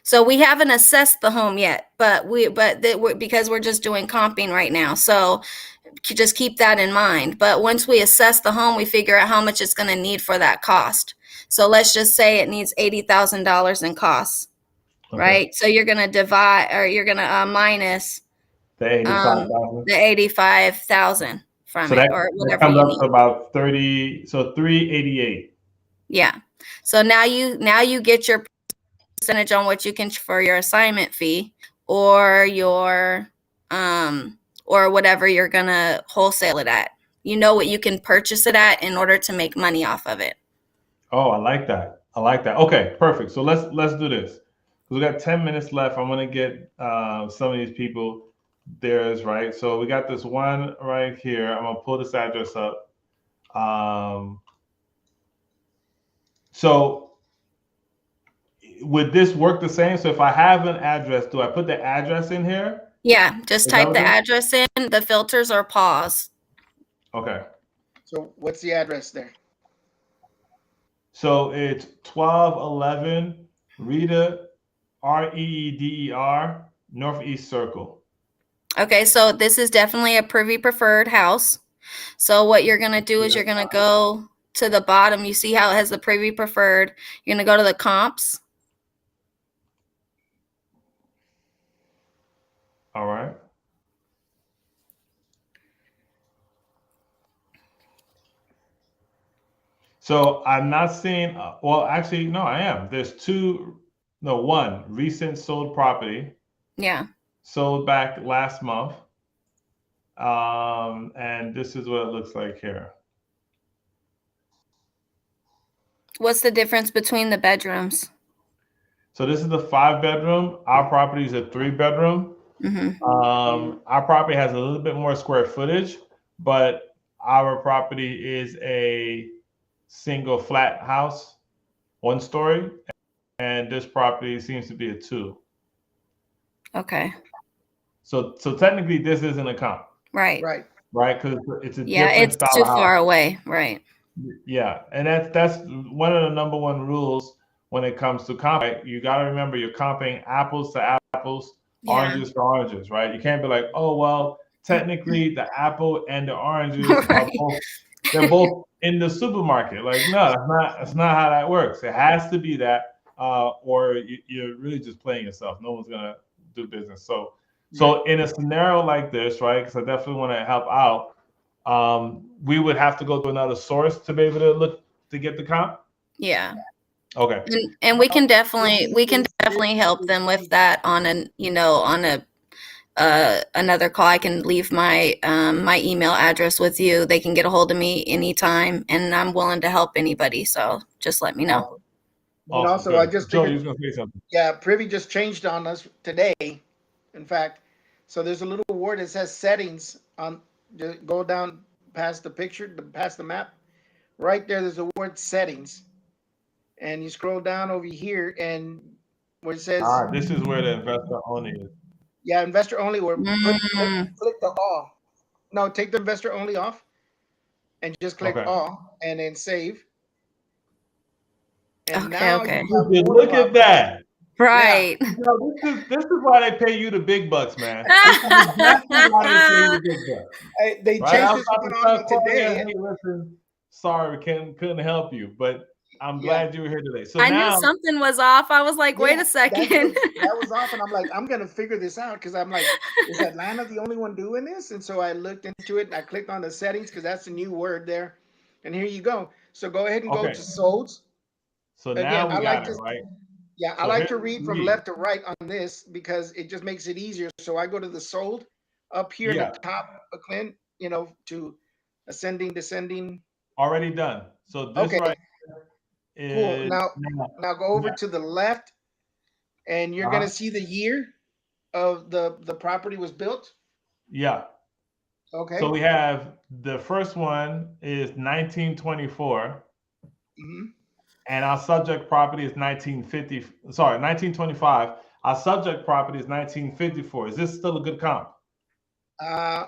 So we haven't assessed the home yet, because we're just doing comping right now. So just keep that in mind. But once we assess the home, we figure out how much it's going to need for that cost. So let's just say it needs $80,000 in costs, right? So you're going to divide, or you're going to minus the 85,000. The 85,000 from it, or whatever comes you up need. to about 30. So 388. Yeah. So now you get your percentage on what you can for your assignment fee or your or whatever you're gonna wholesale it at. You know what you can purchase it at in order to make money off of it. Oh, I like that. Okay, perfect. So let's do this. We got 10 minutes left. I'm gonna get some of these people theirs, right? So we got this one right here. I'm gonna pull this address up. So would this work the same? So if I have an address, do I put the address in here? Yeah, just type the address in. The filters are pause. Okay. So what's the address there? So it's 1211 Rita, Reeder, Northeast Circle. Okay, so this is definitely a privy preferred house. So what you're going to do is you're going to go to the bottom. You see how it has the privy preferred. You're going to go to the comps. All right. So I'm not seeing, well, actually, no, I am. There's one recent sold property. Yeah. Sold back last month. And this is what it looks like here. What's the difference between the bedrooms? So this is the 5 bedroom. Our property is a 3 bedroom. Mm-hmm. Our property has a little bit more square footage, but our property is a single flat house, 1 story, and this property seems to be a 2. Okay. So technically, this isn't a comp, Right. Right. right? Because it's a Yeah, different it's style too of house. far away. Right. Yeah, and that's one of the number one rules when it comes to comp. Right? You got to remember you're comping apples to apples, Yeah. oranges to oranges, right? You can't be like, oh well, technically the apple and the oranges are Right. both they're both in the supermarket. Like, no, that's not how that works. It has to be that, or you're really just playing yourself. No one's gonna do business. So in a scenario like this, right? Because I definitely want to help out. We would have to go to another source to be able to look to get the comp. Yeah. Okay. And we can definitely help them with that on a another call. I can leave my my email address with you. They can get a hold of me anytime, and I'm willing to help anybody. So just let me know. Awesome. And Awesome. also, I Good. just Joe, you figured, was gonna say something. yeah, Privy just changed on us today. In fact, so there's a little word that says settings on. Just go down past the picture, past the map. Right there, there's a word settings, and you scroll down over here, and where it says, This is where the investor only is. yeah, investor only, or Mm, click the all. No, take the investor only off, and just click Okay. all, and then save. And okay. now Okay. you have more Look at property. that. Yeah, Right. You know, this is why they pay you the big bucks, man. This is exactly why they pay you the big bucks. they Right? I changed was this about one to on me start calling you. today. Hey, listen, sorry, we couldn't help you, but I'm Yeah, glad you were here today. So I knew now, something was off. I was like, wait yeah, a second. that was off, and I'm like, I'm gonna figure this out because I'm like, is Atlanta the only one doing this? And so I looked into it and I clicked on the settings because that's a new word there. And here you go. So go ahead and go okay. to solds. So Again, now I we like got it, to, right? yeah, I So like here's to what read you from need. left to right on this because it just makes it easier. So I go to the sold up here in the Yeah, top, Clint, to ascending, descending. already done. So this Okay, right cool. is Now go over yeah, to the left, and you're gonna uh-huh, see the year of the property was built. yeah. So Okay. we have the first one is 1924, Hmm. and our subject property is 1950. Sorry, 1925. Our subject property is 1954. Is this still a good comp? Uh,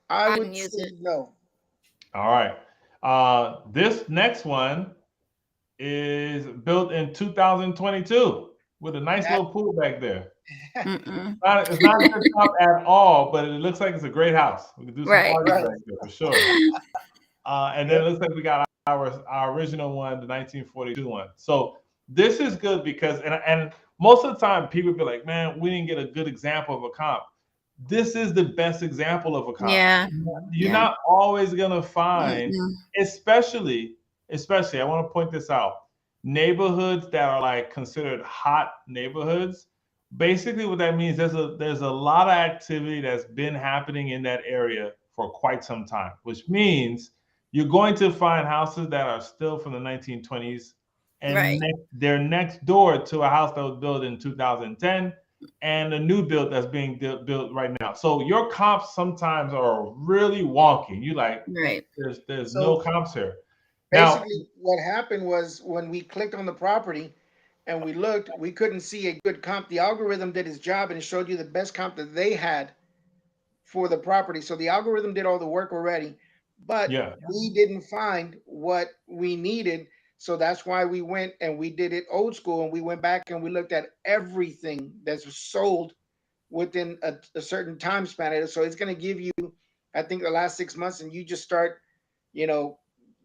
I I can would use say it. no. All right. This next one is built in 2022 with a nice That little pool back there. Mm-mm. It's not a good comp at all, but it looks like it's a great house. We can do some Right. parties right. back there for sure. And then Yep. it looks like we got our original one, the 1942 one. So this is good because and most of the time people be like, man, we didn't get a good example of a comp. This is the best example of a comp. Yeah. You're Yeah. not always gonna find, Mm-mm. especially, especially, I want to point this out, neighborhoods that are like considered hot neighborhoods. Basically, what that means there's a lot of activity that's been happening in that area for quite some time, which means you're going to find houses that are still from the 1920s, and Right. they're next door to a house that was built in 2010 and a new build that's being built right now. So your comps sometimes are really wonky. You like Right. there's no So comps here. Now, basically, what happened was when we clicked on the property and we looked, we couldn't see a good comp. The algorithm did its job and it showed you the best comp that they had for the property. So the algorithm did all the work already, but yeah, we didn't find what we needed. So that's why we went and we did it old school, and we went back and we looked at everything that's sold within a certain time span. So it's going to give you, I think, the last 6 months, and you just start, you know,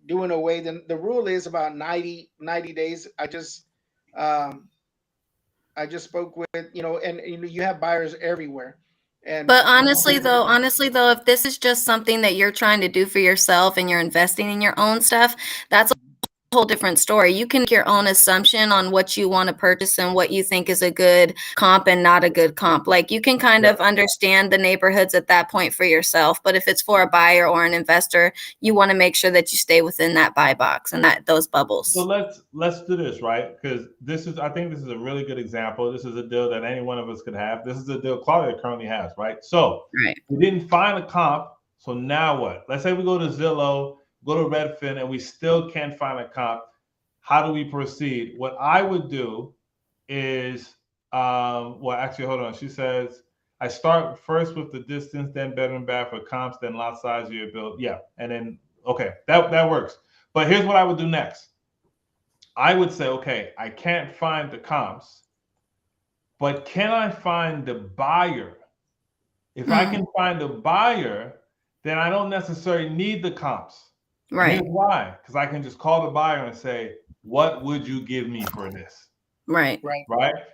doing away. Then the rule is about 90 days. Um, I just spoke with, and you have buyers everywhere. And But honestly though, if this is just something that you're trying to do for yourself and you're investing in your own stuff, that's whole different story. You can make your own assumption on what you want to purchase and what you think is a good comp and not a good comp. Like you can kind of understand the neighborhoods at that point for yourself. But if it's for a buyer or an investor, you want to make sure that you stay within that buy box and those bubbles. So let's do this, right? Because I think this is a really good example. This is a deal that any one of us could have. This is a deal Claudia currently has, right? So we didn't find a comp. So now what? Let's say we go to Zillow, go to Redfin, and we still can't find a comp. How do we proceed? What I would do is, well, actually, hold on. She says, I start first with the distance, then bedroom bath for comps, then lot size of your build. Yeah. And then, okay, that works. But here's what I would do next. I would say, okay, I can't find the comps, but can I find the buyer? If I can find the buyer, then I don't necessarily need the comps. Right. Here's why. Because I can just call the buyer and say, what would you give me for this? Right.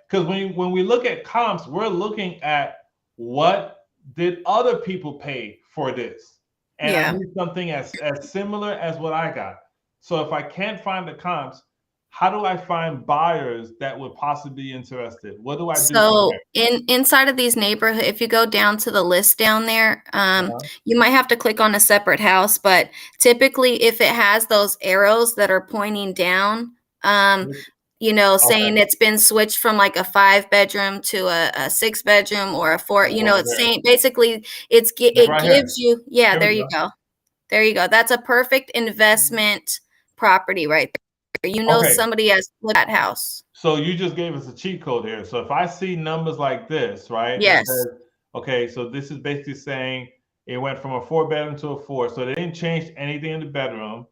Because when we look at comps, we're looking at what did other people pay for this? And I need something as similar as what I got. So if I can't find the comps, how do I find buyers that would possibly be interested? What do I do? So inside of these neighborhoods, if you go down to the list down there, you might have to click on a separate house, but typically if it has those arrows that are pointing down, saying it's been switched from like a 5-bedroom to a 6-bedroom or a 4, it's saying basically it gives you, there you go. There you go. That's a perfect investment property right there. Somebody has that house. So you just gave us a cheat code here. So if I see numbers like this, right? Yes. Okay, so this is basically saying it went from a 4-bedroom to a 4. So they didn't change anything in the bedroom,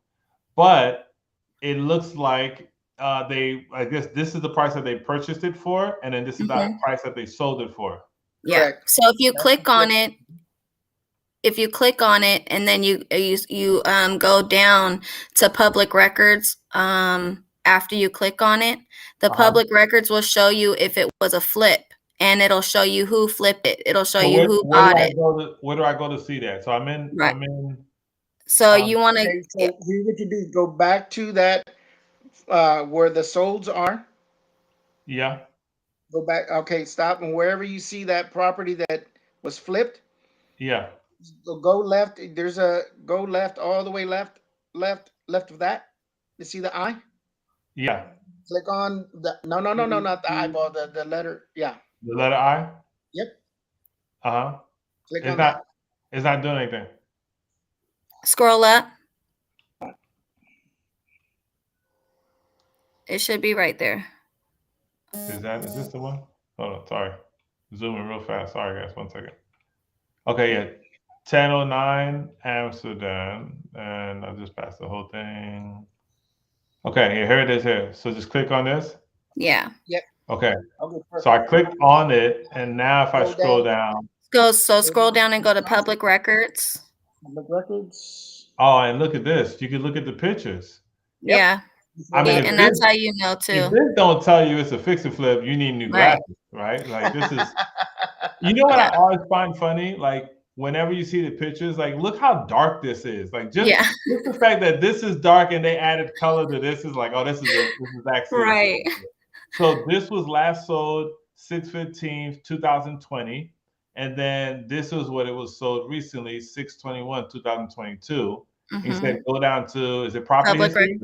but it looks like I guess this is the price that they purchased it for, and then this is the price that they sold it for. Yeah. Correct. So if you click on it, and then you go down to public records, after you click on it, the public records will show you if it was a flip, and it'll show you who flipped it. It'll show you who bought it. Where do I go to see that? So I'm in. So you want to. Okay, so what you do is go back to that where the solds are. Yeah. Go back. Okay, stop, and wherever you see that property that was flipped. Yeah. Go left. There's a go left all the way left of that. You see the eye? Yeah. Click on the no, not the eyeball. The letter. Yeah. The letter I. Yep. Click on that. It's not doing anything. Scroll up. It should be right there. Is this the one? Hold on. Sorry. Zooming real fast. Sorry, guys. 1 second. Okay, yeah. 1009 Amsterdam. And I'll just pass the whole thing. Okay, here it is here. So just click on this. Yeah. Yep. Okay. So I clicked on it, and now if I scroll down. Scroll down and go to public records. Public records. Oh, and look at this. You can look at the pictures. Yeah. I mean, and that's how you know too. If this don't tell you it's a fix and flip, you need new glasses, right? Like this is. You know what I always find funny? Like whenever you see the pictures, like look how dark this is. Like just the fact that this is dark and they added color to this is like, oh, this is actually right. So this was last sold 6/15, 2020, and then this was what it was sold recently, 6/21, 2022. He said go down to is it property history?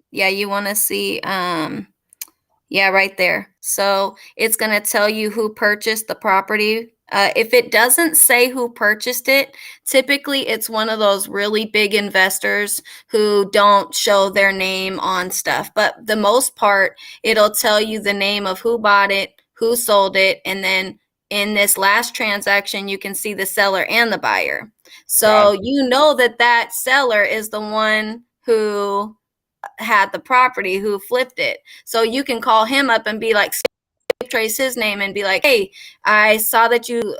Yeah, you want to see, right there. So it's going to tell you who purchased the property. If it doesn't say who purchased it, typically it's one of those really big investors who don't show their name on stuff. But the most part, it'll tell you the name of who bought it, who sold it, and then in this last transaction, you can see the seller and the buyer. So you know that seller is the one who had the property, who flipped it. So you can call him up and be like, trace his name and be like, hey, I saw that you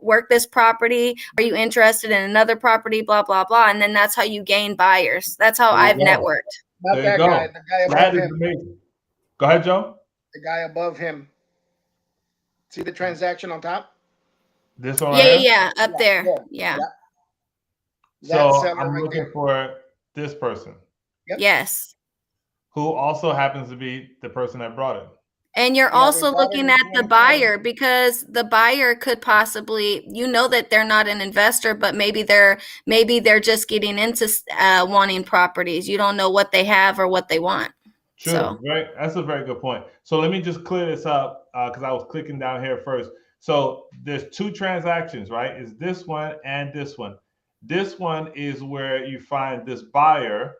work this property. Are you interested in another property? Blah, blah, blah. And then that's how you gain buyers. That's how I've networked. Not that guy, the guy above him. Amazing. Go ahead, Joe. The guy above him. See the transaction on top? This one? Yeah, up there. Yeah. So I'm looking for this person. Yep. Yes. who also happens to be the person that brought it. And you're Yeah, they also bought it looking in at the 2020. buyer, because the buyer could possibly, that they're not an investor, but maybe they're just getting into wanting properties. You don't know what they have or what they want. True, So right? That's a very good point. So let me just clear this up because I was clicking down here first. So there's two transactions, right? Is this one and this one. This one is where you find this buyer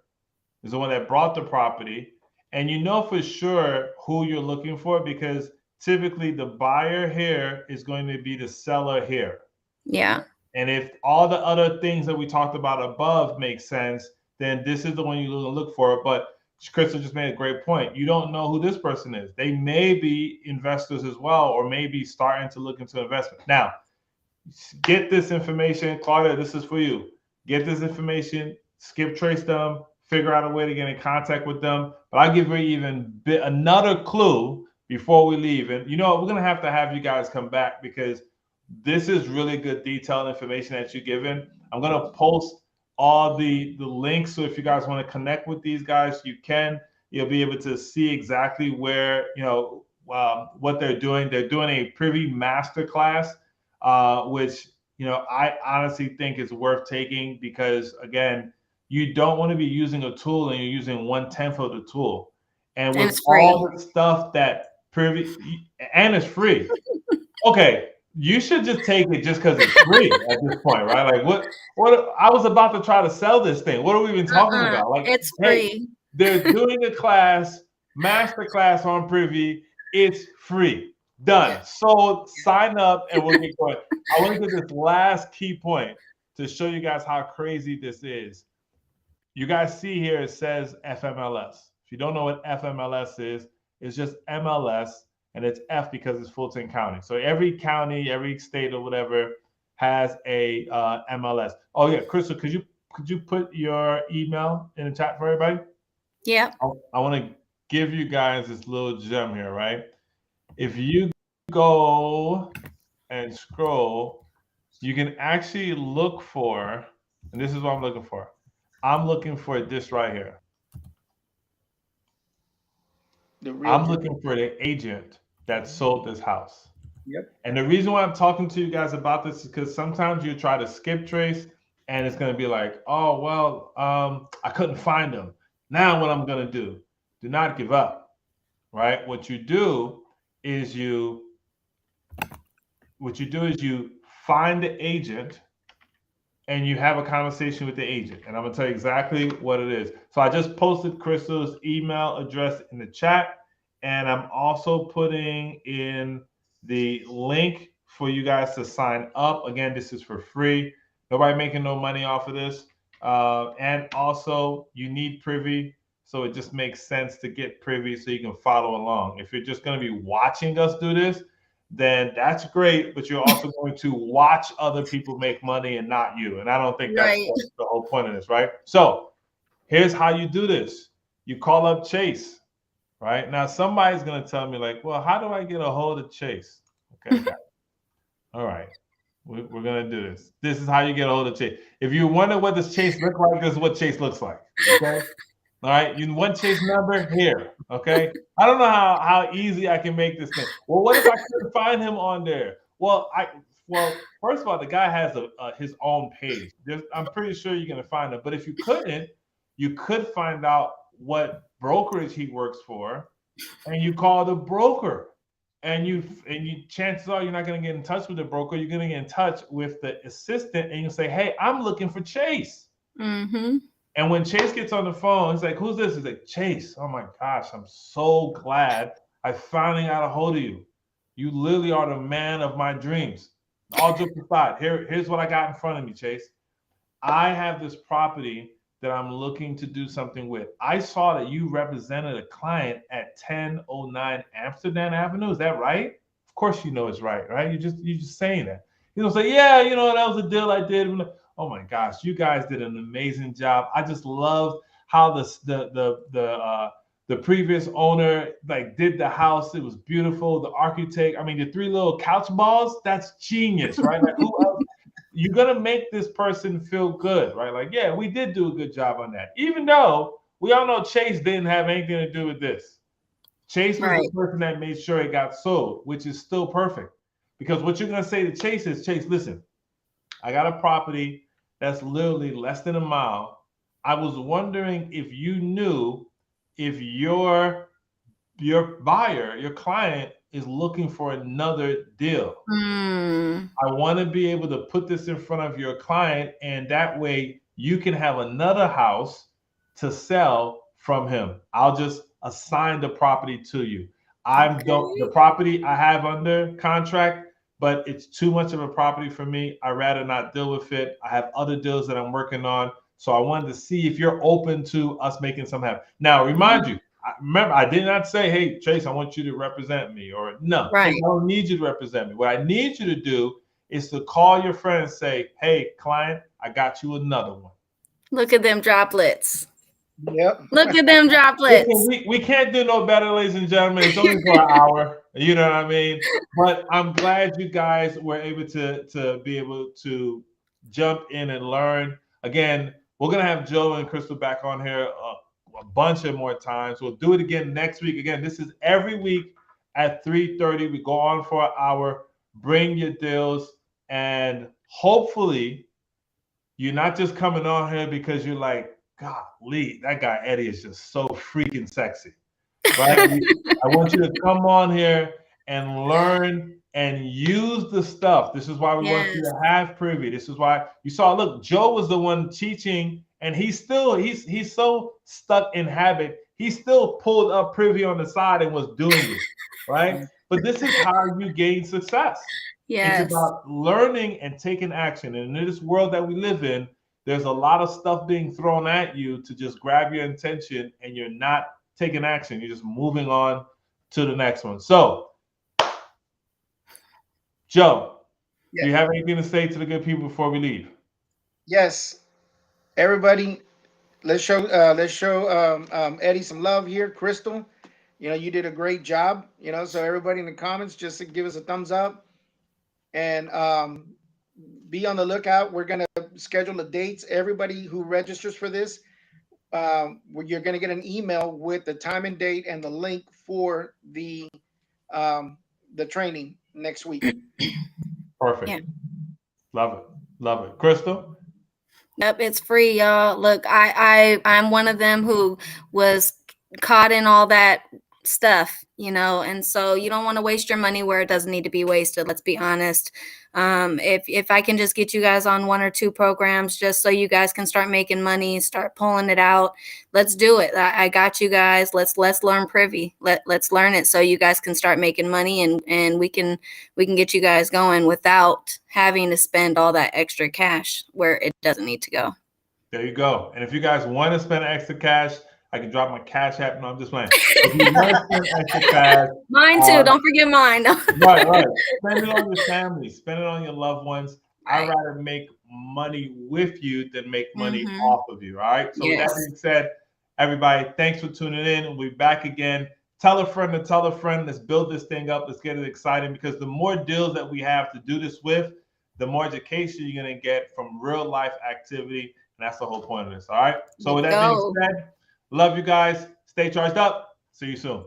is the one that brought the property, and you know for sure who you're looking for because typically the buyer here is going to be the seller here. yeah, And if all the other things that we talked about above make sense, then this is the one you're going to look for. But Crystal just made a great point. You don't know who this person is. They may be investors as well, or maybe starting to look into investment. Now, get this information. Claudia, this is for you. Get this information, skip trace them, figure out a way to get in contact with them. But I'll give you even another clue before we leave. And we're going to have you guys come back because this is really good detailed information that you're given. I'm going to post all the links. So if you guys want to connect with these guys, you can. You'll be able to see exactly where, what they're doing. They're doing a privy masterclass, which, I honestly think is worth taking because, again, you don't want to be using a tool and you're using 1/10 of the tool. And and with it's free. all the stuff that privy, and it's free. Okay, you should just take it just because it's free at this point, right? Like what I was about to try to sell this thing. What are we even talking about? Like, It's hey, free. they're doing a class, master class on Privy. It's free. Done. So sign up and we'll get going. I want to get this last key point to show you guys how crazy this is. You guys see here it says FMLS. If you don't know what FMLS is, it's just MLS, and it's F because it's Fulton County. So every county, every state or whatever has a MLS. Oh yeah, Crystal, could you put your email in the chat for everybody? Yeah. I want to give you guys this little gem here, right? If you go and scroll, you can actually look for, and this is what I'm looking for. I'm looking for this right here. I'm looking for the agent that sold this house. Yep. And the reason why I'm talking to you guys about this is because sometimes you try to skip trace and it's going to be like, oh, well, I couldn't find them. Now what I'm going to do not give up, right? What you do is you find the agent and you have a conversation with the agent. And I'm going to tell you exactly what it is. So I just posted Crystal's email address in the chat. And I'm also putting in the link for you guys to sign up. Again, this is for free. Nobody making no money off of this. And also, you need Privy. So it just makes sense to get Privy so you can follow along. If you're just going to be watching us do this, then that's great, but you're also going to watch other people make money and not you. And I don't think that's the whole point of this, right? So here's how you do this. You call up Chase, right? Now somebody's going to tell me like, well, how do I get a hold of Chase? Okay, all right. We're going to do this. This is how you get a hold of Chase. If you wonder what does Chase look like, this is what Chase looks like, okay? All right, you want Chase number here, okay? I don't know how easy I can make this thing. Well, what if I couldn't find him on there? Well, first of all, the guy has his own page. I'm pretty sure you're gonna find him. But if you couldn't, you could find out what brokerage he works for, and you call the broker. And you chances are you're not gonna get in touch with the broker. You're gonna get in touch with the assistant, and you say, "Hey, I'm looking for Chase." Mm-hmm. And when Chase gets on the phone, he's like, "Who's this?" He's like, "Chase. Oh my gosh, I'm so glad I finally got a hold of you. You literally are the man of my dreams." All jokes aside, here's what I got in front of me, Chase. I have this property that I'm looking to do something with. I saw that you represented a client at 1009 Amsterdam Avenue. Is that right? Of course you know it's right? You're just saying that. You know, say, yeah, that was a deal I did. Oh my gosh, you guys did an amazing job. I just love how the previous owner did the house. It was beautiful. The architect, I mean, the 3 little couch balls, that's genius, right? Like, who else? You're gonna make this person feel good, right? Like, yeah, we did do a good job on that. Even though We all know Chase didn't have anything to do with this. Chase was Right. the person that made sure it got sold, which is still perfect. Because what you're going to say to Chase is, Chase, listen, I got a property that's literally less than a mile. I was wondering if you knew if your buyer, your client is looking for another deal. I want to be able to put this in front of your client, and that way you can have another house to sell from him. I'll just assign the property to you. The property I have under contract, but it's too much of a property for me. I'd rather not deal with it. I have other deals that I'm working on. So I wanted to see if you're open to us making some happen. Now, remind you, remember, I did not say, hey, Chase, I want you to represent me, or no, Right. Chase, I don't need you to represent me. What I need you to do is to call your friend and say, hey, client, I got you another one. Look at them droplets. Yep. Look at them droplets. Listen, we can't do no better, ladies and gentlemen. It's only for an hour. You know what I mean? But I'm glad you guys were able to be able to jump in and learn. Again, we're going to have Joe and Crystal back on here a bunch of more times. We'll do it again next week. Again, this is every week at 3:30. We go on for an hour. Bring your deals. And hopefully you're not just coming on here because you're like, golly, that guy Eddie is just so freaking sexy, right? I want you to come on here and learn and use the stuff. This is why we want you to have privy. This is why you saw, look, Joe was the one teaching, and he's so stuck in habit. He still pulled up privy on the side and was doing it, right? But this is how you gain success. Yes. It's about learning and taking action. And in this world that we live in, there's a lot of stuff being thrown at you to just grab your attention, and you're not taking action. You're just moving on to the next one. So, Joe, do you have anything to say to the good people before we leave? Yes. Everybody, let's show Eddie some love here. Crystal, you did a great job. So everybody in the comments, just to give us a thumbs up, and be on the lookout. We're gonna schedule the dates. Everybody who registers for this, you're gonna get an email with the time and date and the link for the training next week. Perfect. Yeah. Love it. Crystal? Yep, it's free, y'all. Look, I'm one of them who was caught in all that stuff, and so you don't want to waste your money where it doesn't need to be wasted. Let's be honest. If I can just get you guys on 1 or 2 programs just so you guys can start making money, start pulling it out, let's do it. I got you guys. Let's learn privy. Let's learn it so you guys can start making money, and we can get you guys going without having to spend all that extra cash where it doesn't need to go. There you go. And if you guys want to spend extra cash, I can drop my cash app. No, I'm just playing. If you want to spend extra cash, mine too. Don't forget mine. Right. Spend it on your family. Spend it on your loved ones. Right. I'd rather make money with you than make money off of you. All right. So with that being said, everybody, thanks for tuning in. We'll be back again. Tell a friend to tell a friend. Let's build this thing up. Let's get it exciting, because the more deals that we have to do this with, the more education you're going to get from real life activity. And that's the whole point of this. All right. So with that being said, love you guys. Stay charged up. See you soon.